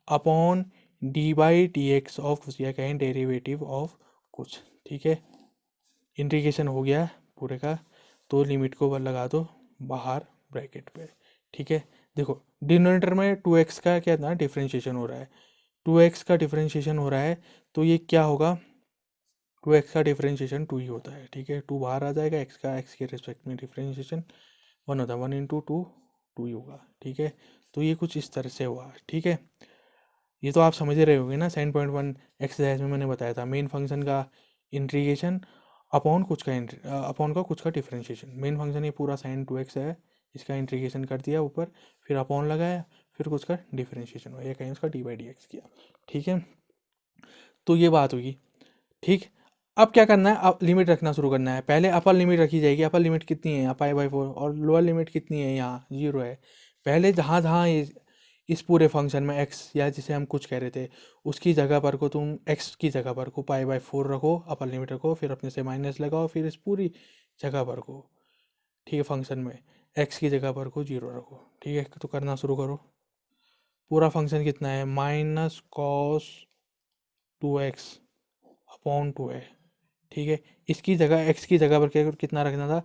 अपॉन d/dx ऑफ कुछ, या कहें डेरिवेटिव ऑफ कुछ, ठीक है। इंटीग्रेशन हो गया पूरे का, तो लिमिट को लगा दो बाहर ब्रैकेट पे, ठीक है। देखो डिनोमिनेटर में 2x का क्या ना डिफ्रेंशिएशन हो रहा है, 2x का डिफ्रेंशिएशन हो रहा है, तो ये क्या होगा, 2x का डिफ्रेंशिएशन 2 ही होता है, ठीक है, 2 बाहर आ जाएगा, x के रिस्पेक्ट में डिफ्रेंशिएशन 1 होता है, 1 × 2 2 ही होगा, ठीक है। तो ये कुछ इस तरह से हुआ, ठीक है। ये तो आप समझ रहे होंगे ना, 7.1 एक्सरसाइज में मैंने बताया था, मेन फंक्शन का इंटीग्रेशन अपॉन कुछ का अपॉन का कुछ का डिफरेंशिएशन। मेन फंक्शन ये पूरा sin 2x है, इसका इंटीग्रेशन कर दिया ऊपर, फिर अपॉन लगाया, फिर कुछ का डिफरेंशिएशन हुआ, या कहीं उसका d/dx किया, ठीक है। तो ये बात होगी, ठीक। अब क्या करना है, अब लिमिट रखना शुरू करना है। पहले अपर लिमिट रखी जाएगी, अपर लिमिट कितनी है यहाँ π/4, और लोअर लिमिट कितनी है यहाँ 0 है। पहले जहाँ जहाँ इस पूरे फंक्शन में x, या जिसे हम कुछ कह रहे थे, उसकी जगह पर को तुम x की जगह पर को π/4 रखो, अपर लिमिट रखो, फिर अपने से माइनस लगाओ, फिर इस पूरी जगह पर को, ठीक है, फंक्शन में x की जगह पर को 0 रखो, ठीक है। तो करना शुरू करो, पूरा फंक्शन कितना है, माइनस कॉस 2x अपॉन 2 है, ठीक है। इसकी जगह x की जगह पर कितना रखना था,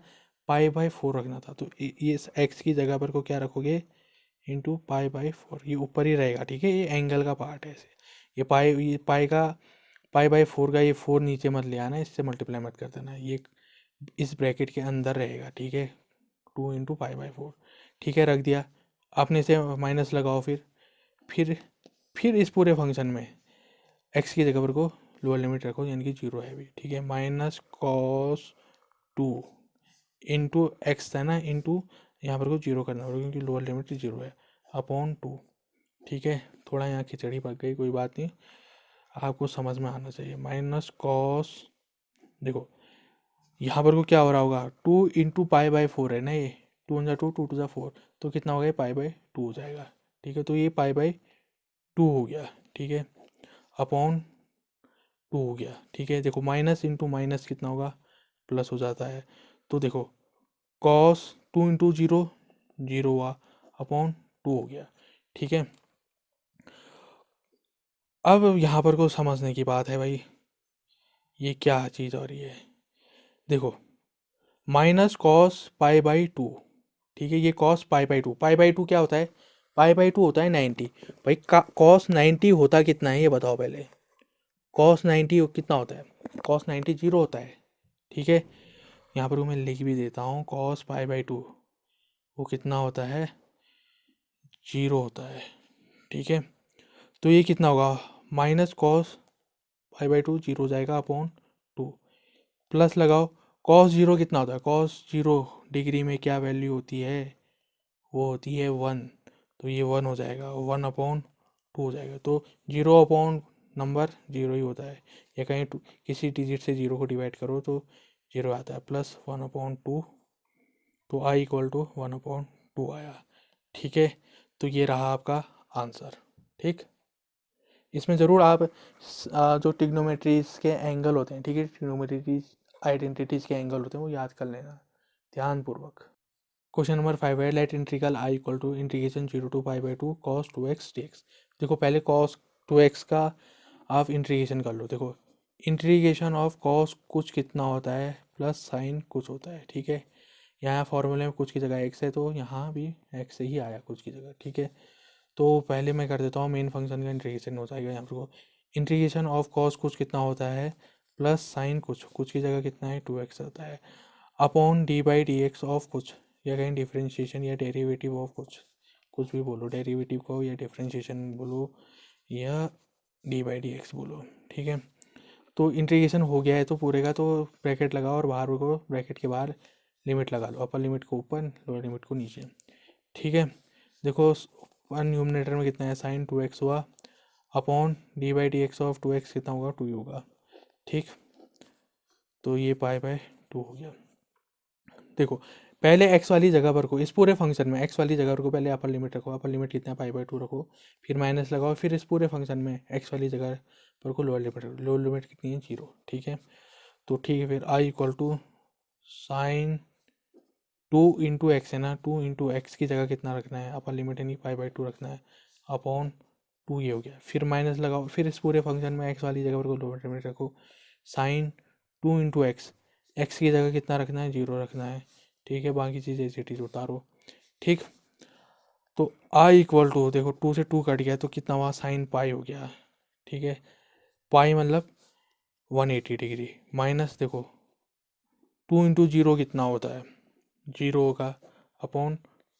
π/4 रखना था, तो ये x की जगह पर को क्या रखोगे, इंटू π/4, ये ऊपर ही रहेगा, ठीक है, ये एंगल का पार्ट है, ये π/4 का ये 4 नीचे मत ले आना, इससे मल्टीप्लाई मत कर देना, ये इस ब्रैकेट के अंदर रहेगा, ठीक है, 2 × π/4, ठीक है, रख दिया, अपने से माइनस लगाओ, फिर इस पूरे फंक्शन में x की जगह पर को लोअर लिमिट रखो, यानी कि 0 है भी, ठीक है, माइनस कॉस 2 इंटू एक्स है ना, इंटू यहाँ पर को 0 करना पड़ेगा क्योंकि लोअर लिमिट 0 है, अपॉन 2, ठीक है। थोड़ा यहाँ खिचड़ी पक गई, कोई बात नहीं, आपको समझ में आना चाहिए। माइनस कॉस, देखो यहाँ पर को क्या हो रहा होगा, 2 × π/4 है ना, ये 2 × 2 2 × 4, तो कितना हो गया π/2 हो जाएगा, ठीक है। तो ये π/2 हो गया, ठीक है, अपॉन 2 हो गया, ठीक है। देखो माइनस इंटू माइनस कितना होगा, प्लस हो जाता है, तो देखो कॉस 2 × 0 0 हुआ, अपॉन 2 हो गया, ठीक है। अब यहाँ पर को समझने की बात है भाई, ये क्या चीज़ हो रही है, देखो माइनस कॉस π/2, ठीक है, ये कॉस π/2, π/2 क्या होता है, π/2 होता है 90, भाई कॉस 90 होता कितना है ये बताओ पहले, कॉस 90 कितना होता है, कॉस 90 0 होता है, ठीक है। यहाँ पर मैं लिख भी देता हूँ, कॉस π/2 वो कितना होता है, 0 होता है, ठीक है। तो ये कितना होगा, माइनस कॉस π/2 0 हो जाएगा, अपॉन 2, प्लस लगाओ, कॉस 0 कितना होता है, कॉस 0 डिग्री में क्या वैल्यू होती है, वो होती है 1, तो ये 1 हो जाएगा, 1/2 हो जाएगा, तो 0 अपॉन नंबर 0 ही होता है, या कहीं किसी डिजिट से 0 को डिवाइड करो तो 0 आता है, प्लस 1/2, तो i = 1/2 आया, ठीक है। तो ये रहा आपका आंसर, ठीक। इसमें ज़रूर आप जो ट्रिग्नोमेट्रीज के एंगल होते हैं, ठीक है, ट्रिग्नोमेट्रीज आइडेंटिटीज़ के एंगल होते हैं, वो याद कर लेना ध्यानपूर्वक। क्वेश्चन नंबर 5 है, let integral i = integration 0 to π/2 cos 2x dx। देखो पहले cos 2x का आप इंटीग्रेशन कर लो, देखो इंटीग्रेशन ऑफ cos कुछ कितना होता है, प्लस साइन कुछ होता है, ठीक है। यहाँ फॉर्मूले में कुछ की जगह x है, तो यहाँ भी x ही आया कुछ की जगह, ठीक है। तो पहले मैं कर देता हूँ, मेन फंक्शन का इंटीग्रेशन हो जाएगा यहाँ पर, इंटीग्रेशन ऑफ कॉस कुछ कितना होता है प्लस साइन कुछ की जगह कितना है 2x होता है upon D by D x of कुछ, या कहीं डिफ्रेंशिएशन या डेरिवेटिव ऑफ कुछ भी बोलो, डेरिवेटिव को या डिफ्रेंशिएशन बोलो या डी बाई डी एक्स बोलो, ठीक है। तो इंटीग्रेशन हो गया है तो पूरे का, तो ब्रैकेट लगाओ और बाहर को ब्रैकेट के बाहर लिमिट लगा लो, अपर लिमिट को ऊपर लोअर लिमिट को नीचे, ठीक है। देखो वन न्यूमरेटर में कितना है साइन 2x हुआ upon D by D x of 2x कितना होगा 2 होगा, ठीक। तो ये पाई बाय 2 हो गया। देखो पहले x वाली जगह पर को, इस पूरे फंक्शन में x वाली जगह पर को पहले अपर लिमिट रखो, अपर लिमिट कितना है पाई बाय 2 रखो, फिर माइनस लगाओ, फिर इस पूरे फंक्शन में x वाली जगह पर को लोअर लिमिट रखो, लोअर लिमिट कितनी है 0, ठीक है। तो ठीक है, फिर i equal to sine 2 into x है ना, 2 इंटू एक्स की जगह कितना रखना है अपर लिमिट यानी पाई बाई 2 रखना है अपॉन 2, ये हो गया। फिर माइनस लगाओ, फिर इस पूरे फंक्शन में x वाली जगह पर को लोअर लिमिट रखो, साइन 2 इंटू एक्स, एक्स की जगह कितना रखना है 0 रखना है, ठीक है। बाकी चीज़ें एज इट इज उतारो, ठीक। तो आई इक्वल टू, देखो 2 से 2 कट गया तो कितना हुआ साइन पाई हो गया, ठीक है। पाई मतलब 180 डिग्री, माइनस देखो 2 इंटू 0 कितना होता है 0 होगा अपॉन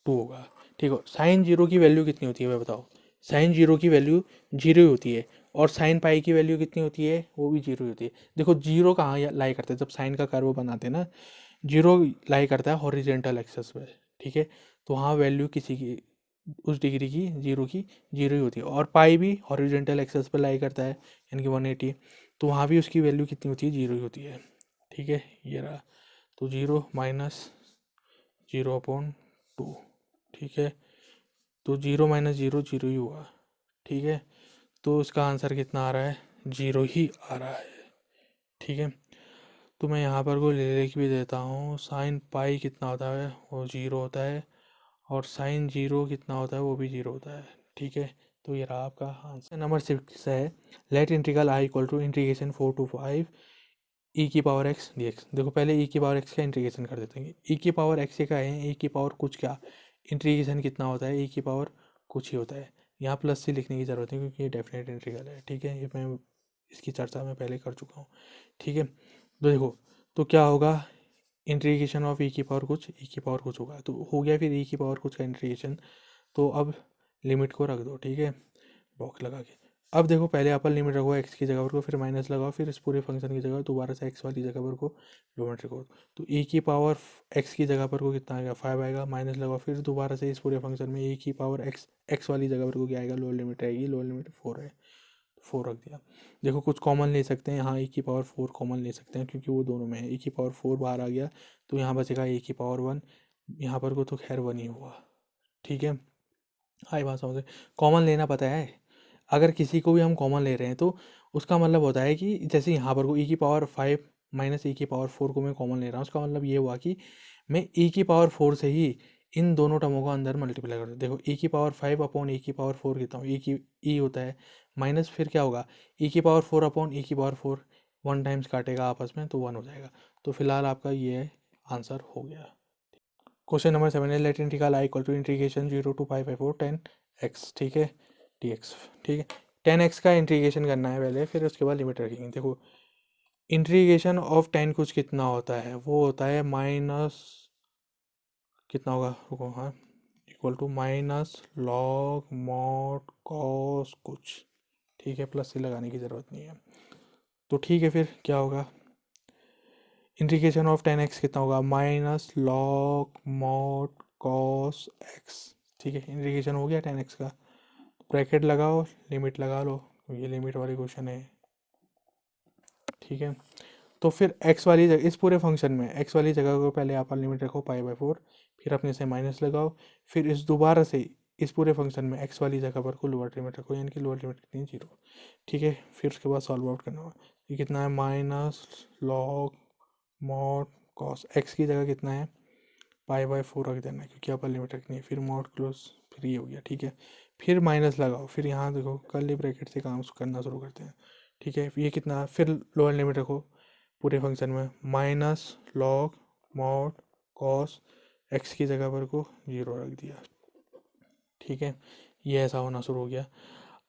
2 होगा, ठीक हो। साइन 0 की वैल्यू कितनी होती है बताओ, साइन 0 की वैल्यू 0 ही होती है, और साइन पाई की वैल्यू कितनी होती है वो भी 0 ही होती है। देखो 0 कहाँ लाई करता है, जब साइन का कर्व बनाते हैं ना 0 लाई करता है हॉरिजेंटल एक्सेस पे, ठीक है। तो वहाँ वैल्यू किसी की उस डिग्री की 0 की 0 ही होती है, और पाई भी हॉरिजेंटल एक्सेस पे लाई करता है यानी कि 180, तो वहाँ भी उसकी वैल्यू कितनी होती है 0 ही होती है, ठीक है। ये रहा, तो 0 माइनस 0 अपॉन 2, ठीक है। तो 0 माइनस 0 0 ही हुआ, ठीक है। तो इसका आंसर कितना आ रहा है 0 ही आ रहा है, ठीक है। तो मैं यहाँ पर को लिख भी देता हूँ, साइन पाई कितना होता है वो 0 होता है, और साइन 0 कितना होता है वो भी 0 होता है, ठीक है। तो ये रहा आपका आंसर। नंबर 6 है, let integral I equal to integration 4 to 5 e की पावर एक्स डी एक्स। देखो पहले ई की पावर एक्स का इंटीग्रेशन कर देते हैं, ई की पावर एक्स का है, ई की पावर कुछ क्या, इंटीग्रेशन कितना होता है ई की पावर कुछ ही होता है। यहाँ प्लस सी लिखने की ज़रूरत है क्योंकि ये डेफिनेट इंटीग्रल है, ठीक है। ये मैं इसकी चर्चा मैं पहले कर चुका हूँ, ठीक है। तो देखो तो क्या होगा, इंटीग्रेशन ऑफ ई की पावर कुछ, ई की पावर कुछ होगा, तो हो गया फिर ई की पावर कुछ का इंटीग्रेशन। तो अब लिमिट को रख दो, ठीक है, बॉक्स लगा के। अब देखो पहले अपर लिमिट रखो एक्स की जगह पर को, फिर माइनस लगाओ, फिर इस पूरे फंक्शन की जगह दोबारा से एक्स वाली जगह पर को लिमिट रखो। तो ई की पावर एक्स की जगह पर को कितना आएगा 5 आएगा, माइनस लगाओ, फिर दोबारा से इस पूरे फंक्शन में ई की पावर एक्स एक्स वाली जगह पर को क्या आएगा, लोअर लिमिट आएगी, लोअर लिमिट 4 है, 4 रख दिया। देखो कुछ कॉमन ले सकते हैं यहाँ, ई की पावर 4 कॉमन ले सकते हैं क्योंकि वो दोनों में है, ई की पावर 4 बाहर आ गया तो यहाँ बचेगा ई की पावर 1, यहाँ पर को तो खैर 1 ही हुआ, ठीक है। हाई बात समझे, कॉमन लेना पता है, अगर किसी को भी हम कॉमन ले रहे हैं तो उसका मतलब होता है कि जैसे यहाँ पर को ई की पावर 5 माइनस ई की पावर 4 को मैं कॉमन ले रहा हूँ, उसका मतलब ये हुआ कि मैं ई की पावर 4 से ही इन दोनों टर्मों को अंदर मल्टीप्लाई कर दूँ। देखो ई की पावर 5 अपॉन ई की पावर 4 कितना हूँ, ई की ई होता है माइनस, फिर क्या होगा ई की पावर 4 अपॉन ई की पावर 4, 1 टाइम्स काटेगा आपस में तो 1 हो जाएगा। तो फिलहाल आपका ये आंसर हो गया। क्वेश्चन नंबर 7 है, let integral I equal to integration 0 to pi by 4 10 x, ठीक है, डी एक्स, ठीक है। 10 एक्स का इंटीग्रेशन करना है पहले, फिर उसके बाद लिमिट रखेंगे। देखो इंटीग्रेशन ऑफ 10 कुछ कितना होता है, वो होता है माइनस कितना होगा, रुको हाँ, equal to minus log mod cos कुछ, ठीक है, प्लस से लगाने की ज़रूरत नहीं है। तो ठीक है, फिर क्या होगा, इंटीग्रेशन ऑफ 10 एक्स कितना होगा minus log mod cos x, ठीक है। इंटीग्रेशन हो गया 10 एक्स का, ब्रैकेट लगाओ, लिमिट लगा लो, ये लिमिट वाली क्वेश्चन है, ठीक है। तो फिर एक्स वाली जगह, इस पूरे फंक्शन में एक्स वाली जगह को पहले आप लिमिट रखो पाई बाई 4, फिर अपने से माइनस लगाओ, फिर इस दोबारा से इस पूरे फंक्शन में एक्स वाली जगह पर को लोअर लिमिट रखो यानी कि लोअर लिमिट कितनी 0, ठीक है। फिर उसके बाद सॉल्व आउट करना होगा, ये कितना है minus log mod cos x की जगह कितना है पाई बाई 4 रख देना क्योंकि अपर लिमिट रखनी है, फिर मॉड क्लोज, फिर ये हो गया, ठीक है। फिर माइनस लगाओ, फिर यहाँ देखो कर्ली ब्रैकेट से काम करना शुरू करते हैं, ठीक है। ये कितना, फिर लोअर लिमिट रखो पूरे फंक्शन में minus log mod cos x की जगह पर को 0 रख दिया, ठीक है। ये ऐसा होना शुरू हो गया।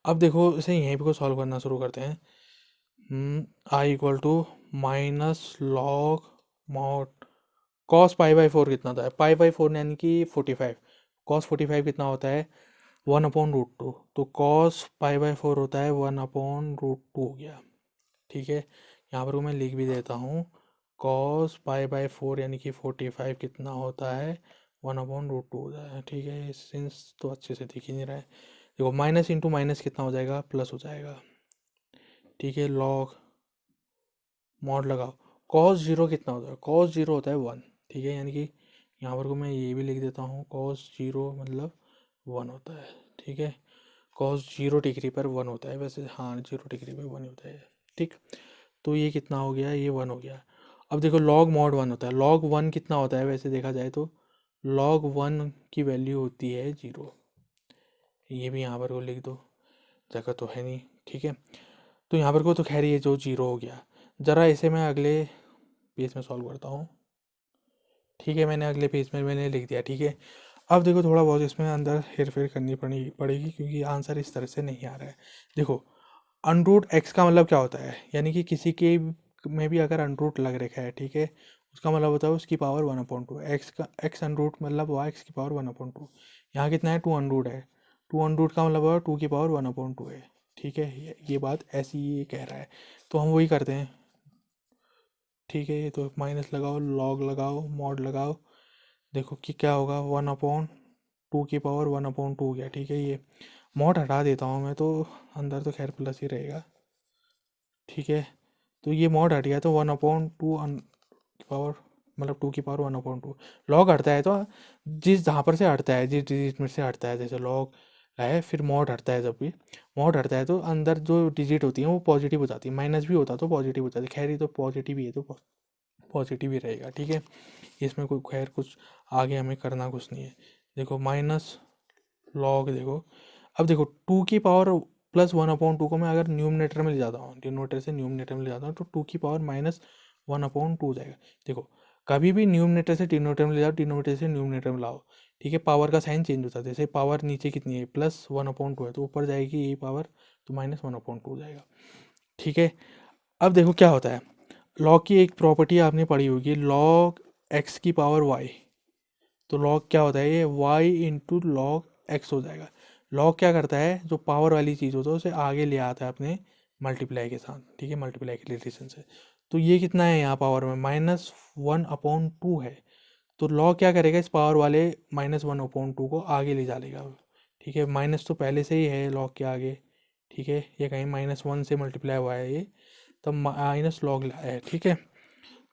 अब देखो इसे यहीं पे को सॉल्व करना शुरू करते हैं। I equal to minus log mod cos pi by four कितना होता है, पाई बाई फोर यानी कि 45, कॉस 45 कितना होता है 1/√2, तो कॉस पाई बाई फोर होता है 1/√2 हो गया। ठीक है, यहाँ पर मैं लिख भी देता हूँ, कॉस पाई बाई फोर यानी कि 45 कितना होता है 1/√2 होता है। ठीक है, सिंस तो अच्छे से दिख ही नहीं रहा है, देखो माइनस इंटू माइनस कितना हो जाएगा, प्लस हो जाएगा। ठीक है, लॉग मॉड लगाओ, कॉस जीरो कितना होता है, कॉस जीरो होता है 1। ठीक है, यानी कि यहाँ पर को मैं ये भी लिख देता हूँ, कॉस जीरो मतलब 1 होता है। ठीक है, कॉस 0 डिग्री पर 1 होता है, वैसे हाँ 0 डिग्री पर 1 होता है। ठीक, तो ये कितना हो गया, ये 1 हो गया। अब देखो लॉग मॉड 1 होता है, लॉग 1 कितना होता है वैसे देखा जाए तो लॉग 1 की वैल्यू होती है 0। ये भी यहाँ पर को लिख दो, जगह तो है नहीं। ठीक है, तो यहाँ पर को तो खैर ये जो 0 हो गया, ज़रा इसे मैं अगले पेज में सॉल्व करता हूँ। ठीक है, मैंने अगले पेज में मैंने लिख दिया। ठीक है, अब देखो थोड़ा बहुत इसमें अंदर हेर फेर करनी पड़ेगी क्योंकि आंसर इस तरह से नहीं आ रहा है। देखो अनरूट एक्स का मतलब क्या होता है, यानी कि किसी के में भी अगर अनरूट लग रखा है, ठीक है, उसका मतलब होता है उसकी पावर 1/2, एक्स का एक्स अनरूट मतलब हुआ एक्स की पावर 1/2। यहाँ कितना है 2 अनरूट है, 2 अनरूट का मतलब हुआ 2 की पावर 1/2 है। ठीक है, ये बात ऐसी ये कह रहा है, तो हम वही करते हैं। ठीक है, ये तो माइनस लगाओ, लॉग लगाओ, मॉड लगाओ, देखो कि क्या होगा 1/2 की पावर 1/2 हो गया। ठीक है, ये मॉड हटा देता हूँ मैं, तो अंदर तो खैर प्लस ही रहेगा। ठीक है, तो ये मॉड हट गया, तो 1/2 की पावर मतलब 2 की पावर 1/2। लॉग हटता है तो जिस जहाँ पर से हटता है, जिस डिजिट में से हटता है, जैसे लॉग है फिर मॉड हटता है, जब भी मॉड हटता है तो अंदर जो डिजिट होती है वो पॉजिटिव हो जाती है, माइनस भी होता तो पॉजिटिव हो जाती है। खैर ये तो पॉजिटिव ही है तो पॉजिटिव ही रहेगा। ठीक है, इसमें कोई खैर कुछ आगे हमें करना कुछ नहीं है। देखो माइनस लॉग, देखो अब देखो 2 की पावर प्लस 1/2 को मैं अगर न्यूमरेटर में ले जाता हूँ, डिनोमिनेटर से न्यूमरेटर में ले जाता हूँ, तो 2 की पावर माइनस 1/2 हो जाएगा। देखो कभी भी न्यूमरेटर से डिनोमिनेटर में ले जाओ, डिनोमिनेटर से न्यूमरेटर में लाओ, ठीक है, पावर का साइन चेंज होता है। जैसे पावर नीचे कितनी है प्लस 1/2 है, तो ऊपर जाएगी यही पावर, तो माइनस 1/2 हो जाएगा। ठीक है, अब देखो क्या होता है, लॉग की एक प्रॉपर्टी आपने पढ़ी होगी, लॉग एक्स की पावर वाई, तो लॉग क्या होता है, ये y इंटू लॉग एक्स हो जाएगा। लॉग क्या करता है, जो पावर वाली चीज़ होता है उसे आगे ले आता है अपने मल्टीप्लाई के साथ। ठीक है, मल्टीप्लाई के रिलेशन से, तो ये कितना है यहाँ पावर में -1/2 है, तो लॉग क्या करेगा इस पावर वाले -1/2 को आगे ले जाएगा। ठीक है, माइनस तो पहले से ही है लॉग के आगे। ठीक है, ये कहीं -1 से मल्टीप्लाई हुआ है ये, तब माइनस लॉग लाया है। ठीक है,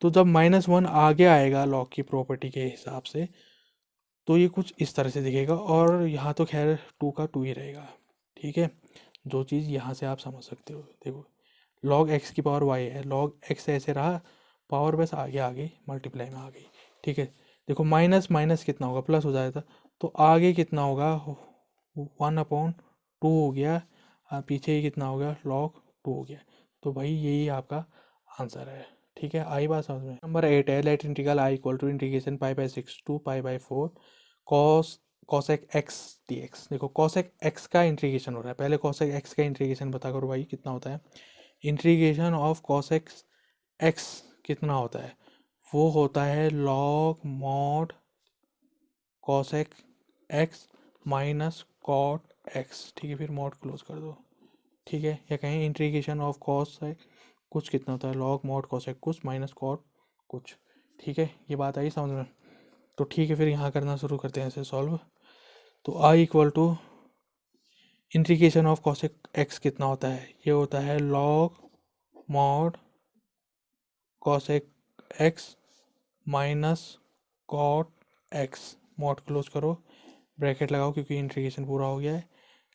तो जब -1 आगे आएगा लॉग की प्रॉपर्टी के हिसाब से, तो ये कुछ इस तरह से दिखेगा, और यहाँ तो खैर 2 का 2 ही रहेगा। ठीक है, जो चीज़ यहाँ से आप समझ सकते हो, देखो लॉग एक्स की पावर वाई है, लॉग एक्स ऐसे रहा, पावर बस आगे आ गई, मल्टीप्लाई में आ गई। ठीक है, देखो माइनस माइनस कितना होगा, प्लस हो जाएगा, तो आगे कितना होगा 1/2 हो गया, पीछे ही कितना हो गया लॉग 2 हो गया। तो भाई यही आपका आंसर है। ठीक है, आई बात समझ में। नंबर 8 है, let integral I equal to integration π/6 to π/4 cos cosec x d x. देखो कॉसेक एक्स का इंटीग्रेशन हो रहा है, पहले कॉसेक एक्स का इंटीग्रेशन पता करो भाई कितना होता है। इंटीग्रेशन ऑफ कॉसेक एक्स कितना होता है, वो होता है log mod cosec x minus cot x. ठीक है, फिर मॉड क्लोज कर दो। ठीक है, या कहें इंटीग्रेशन ऑफ कॉस कुछ कितना होता है, लॉग मॉड कॉसेक कुछ माइनस कॉट कुछ। ठीक है, ये बात आई समझ में। तो ठीक है, फिर यहाँ करना शुरू करते हैं इसे सॉल्व। तो I equal to integration of cosec x कितना होता है, ये होता है log mod cosec x minus cot x. Mod close करो, ब्रैकेट लगाओ क्योंकि इंटीग्रेशन पूरा हो गया है,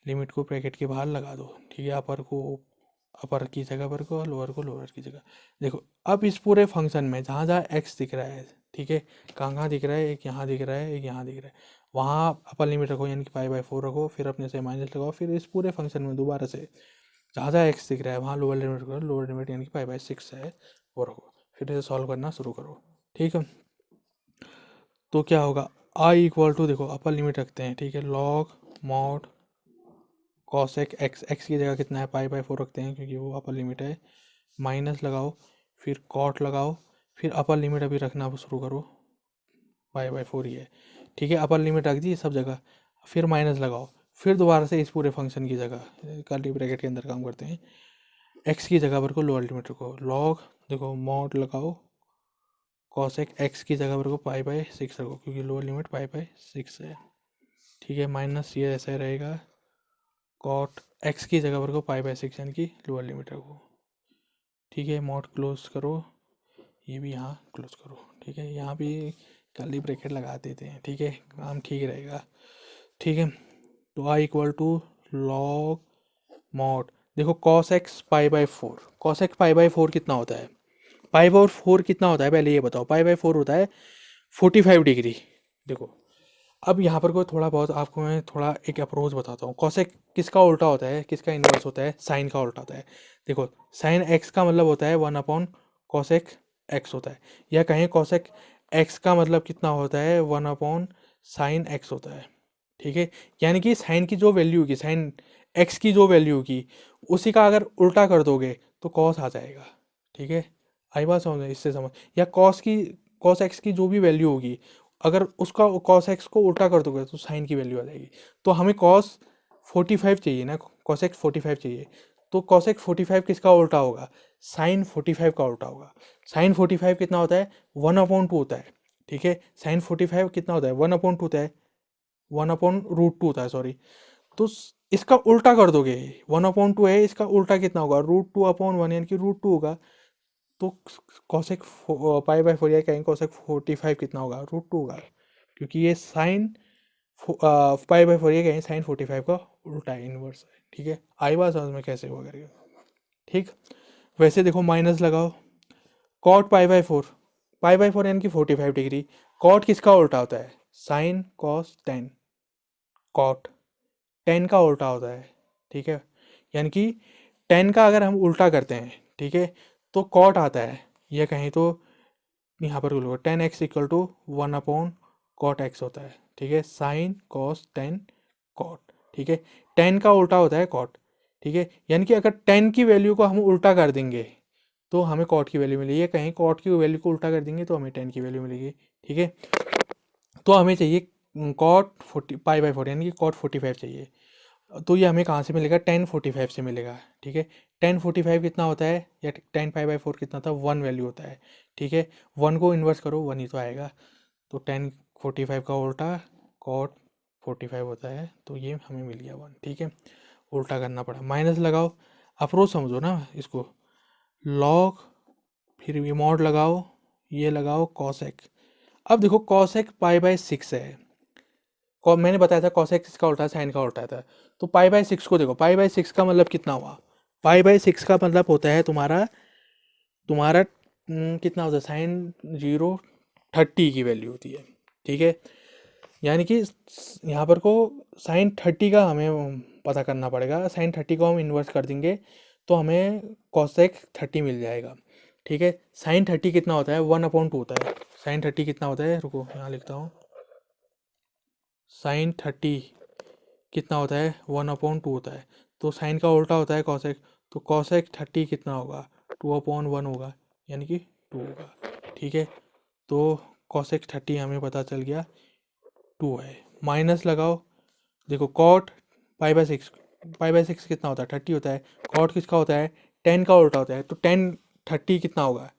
लिमिट को ब्रैकेट के बाहर लगा दो। ठीक है, अपर को अपर की जगह पर को, लोअर को लोअर की जगह। देखो अब इस पूरे फंक्शन में जहाँ जहाँ एक्स दिख रहा है, ठीक है, कहाँ दिख रहा है, एक यहाँ दिख रहा है, एक यहाँ दिख रहा है, वहाँ अपर लिमिट रखो यानी कि π/4 रखो, फिर अपने से माइनस लगाओ, फिर इस पूरे फंक्शन में दोबारा से जहाँ जहाँ एक्स दिख रहा है वहाँ लोअर लिमिट करो, लोअर लिमिट यानी कि π/6 है वो रखो, फिर इसे सॉल्व करना शुरू करो। ठीक है, तो क्या होगा आई इक्वल टू, देखो अपर लिमिट रखते हैं, ठीक है, log mod cosec x, x की जगह कितना है पाई/4 रखते हैं क्योंकि वो अपर लिमिट है, माइनस लगाओ, फिर कॉट लगाओ, फिर अपर लिमिट अभी रखना शुरू करो, पाई/4 ही है, ठीक है। अपर लिमिट रख दी सब जगह, फिर माइनस लगाओ, फिर दोबारा से इस पूरे फंक्शन की जगह कर्ली ब्रैकेट के अंदर काम करते हैं, एक्स की जगह पर को लोअर लिमिट रखो, लॉग देखो मॉड लगाओ, कॉसेक एक्स की जगह पर को पाई/6 रखो क्योंकि लोअर लिमिट पाई/6 है, ठीक है। माइनस ये ऐसा रहेगा, कॉट एक्स की जगह पर को पाई/6 यानी कि लोअर लिमिट रखो, ठीक है। मॉड क्लोज करो, ये भी यहाँ क्लोज करो, ठीक है। यहाँ भी कर्ली ब्रैकेट लगा देते हैं, ठीक है, काम ठीक रहेगा, ठीक है। तो I equal to log mod देखो कॉस एक्स पाई/4, कॉस एक्स पाई/4 कितना होता है, पाई/4 कितना होता है पहले ये बताओ, पाई/4 होता है 45 डिग्री। देखो अब यहाँ पर कोई थोड़ा बहुत आपको मैं थोड़ा एक अप्रोच बताता हूँ, कॉसेक किसका उल्टा होता है, किसका इन्वर्स होता है, साइन का उल्टा होता है। देखो साइन एक्स का मतलब होता है 1/कॉसेक एक्स होता है, या कहें कॉसेक एक्स का मतलब कितना होता है 1/साइन एक्स होता है, ठीक है। यानी कि साइन की जो वैल्यू होगी, साइन एक्स की जो वैल्यू होगी उसी का अगर उल्टा कर दोगे तो कॉस आ जाएगा, ठीक है। आई बात समझ में, इससे समझ, या कॉस एक्स की जो भी वैल्यू होगी अगर उसका कॉस एक्स को उल्टा कर दोगे तो साइन की वैल्यू आ जाएगी। तो हमें कॉस 45 चाहिए ना, कॉस एक्स 45 चाहिए, तो कॉस एक्स 45 किसका उल्टा होगा, साइन 45 का उल्टा होगा। साइन 45 कितना होता है 1/2 होता है, ठीक है। साइन 45 कितना होता है 1/2 होता है, 1/√2 होता है सॉरी। तो इसका उल्टा कर दोगे, 1/2 है, इसका उल्टा कितना होगा √2/1 यानी कि √2 होगा। तो कॉसेक पाई/4 या कहेंगे कॉसेक 45 कितना होगा √2 होगा, क्योंकि ये साइन पाई/4 ये कहेंगे साइन 45 का उल्टा है, इनवर्स है, ठीक है। आई बात समझ में कैसे हुआ करेगा, ठीक। वैसे देखो माइनस लगाओ, कॉट पाई/4 यानी कि 45 डिग्री, कॉट किसका उल्टा होता है साइन कॉस टेन, कॉट 10 का उल्टा होता है, ठीक है। यानी कि 10 का अगर हम उल्टा करते हैं, ठीक है, तो कॉट आता है, यह कहें तो यहाँ पर 10x इक्वल टू 1/कॉट एक्स होता है, ठीक है। साइन कॉस 10 कॉट, ठीक है। 10 का उल्टा होता है कॉट, ठीक है। यानी कि अगर 10 की वैल्यू को हम उल्टा कर देंगे तो हमें कॉट की वैल्यू मिलेगी, कहीं कॉट की वैल्यू को उल्टा कर देंगे तो हमें 10 की वैल्यू मिलेगी, ठीक है। तो हमें चाहिए कॉट 40 पाई/4 यानी कि कॉट 45 चाहिए, तो ये हमें कहाँ से मिलेगा 10/45 से मिलेगा, ठीक है। 10/45 कितना होता है, या 10 पाई/4 कितना था 1 वैल्यू होता है, ठीक है। 1 को इन्वर्स करो 1 ही तो आएगा, तो 10/45 का उल्टा कॉट 45 होता है, तो ये हमें मिल गया 1, ठीक है। उल्टा करना पड़ा, माइनस लगाओ, अप्रोच समझो ना इसको, लॉग फिर ये मॉड लगाओ, ये लगाओ कॉसेक। अब देखो कॉसेक पाई/6 है, मैंने बताया था कॉसेक इसका उल्टा साइन का उल्टा था, तो पाई/6 को देखो, पाई/6 का मतलब कितना हुआ, पाई/6 का मतलब होता है तुम्हारा तुम्हारा कितना होता है साइन 0 30 की वैल्यू होती है, ठीक है। यानी कि यहाँ पर को साइन 30 का हमें पता करना पड़ेगा, साइन 30 को हम इन्वर्स कर देंगे तो हमें कॉसेक 30 मिल जाएगा, ठीक है। साइन 30 कितना होता है 1/2 होता है, साइन 30 कितना होता है, रुको यहाँ लिखता हूँ, साइन 30 कितना होता है 1/2 होता है, तो साइन का उल्टा होता है कॉसेक, तो कॉसेक 30 कितना होगा 2/1 होगा, यानी कि 2 होगा, ठीक है। तो कॉसेक 30 हमें पता चल गया 2 है, माइनस लगाओ, देखो कॉट पाई/6, पाई/6 कितना होता है 30 होता है, कॉट किसका होता है 10 का उल्टा होता है, तो 10/30 कितना होगा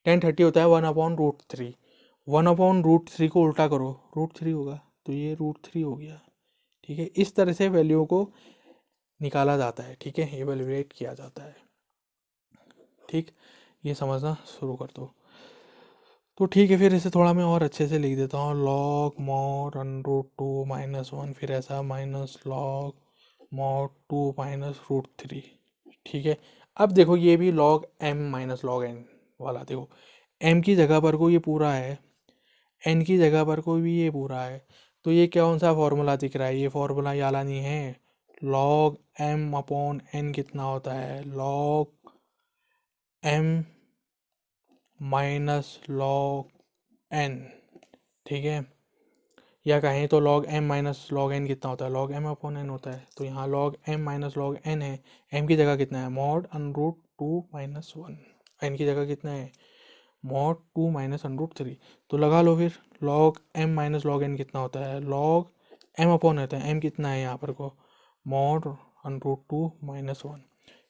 10/30 होता है 1/√3, 1/√3 को उल्टा करो √3 होगा, तो ये √3 हो गया, ठीक है। इस तरह से वैल्यू को निकाला जाता है, ठीक है, एवेलुएट किया जाता है, ठीक। ये समझना शुरू कर दो, तो ठीक है। फिर इसे थोड़ा मैं और अच्छे से लिख देता हूँ, लॉग मॉड √2 -1 फिर ऐसा माइनस लॉग मॉड 2 -√3, ठीक है। अब देखो ये भी log m minus log n वाला, देखो m की जगह पर को ये पूरा है, n की जगह पर को भी ये पूरा है, तो ये कौन सा फॉर्मूला दिख रहा है, ये फॉर्मूला ये वाला नहीं है, लॉग m/n कितना होता है log m minus log n, ठीक है। या कहें तो log m minus log n कितना होता है, log m अपॉन n होता है। तो यहाँ log m minus log n है, m की जगह कितना है मॉड अनरूट 2 माइनस 1, n की जगह कितना है मॉड 2 माइनस अनरूट 3। तो लगा लो फिर log m minus log n कितना होता है, log m अपॉन होता है, m कितना है यहाँ पर को मॉड अनरूट 2 माइनस 1,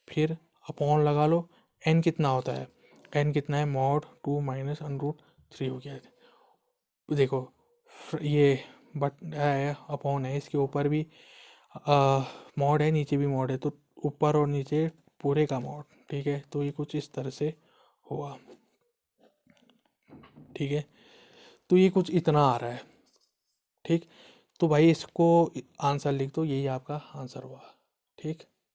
फिर अपॉन लगा लो, n कितना होता है, n कितना है मॉड 2 माइनस अनरूट 3 हो गया। देखो ये बट है अपॉन है, इसके ऊपर भी मॉड है, नीचे भी मॉड है, तो ऊपर और नीचे पूरे का मॉड, ठीक है। तो ये कुछ इस तरह से हुआ, ठीक है। तो ये कुछ इतना आ रहा है, ठीक। तो भाई इसको आंसर लिख दो, यही आपका आंसर हुआ, ठीक।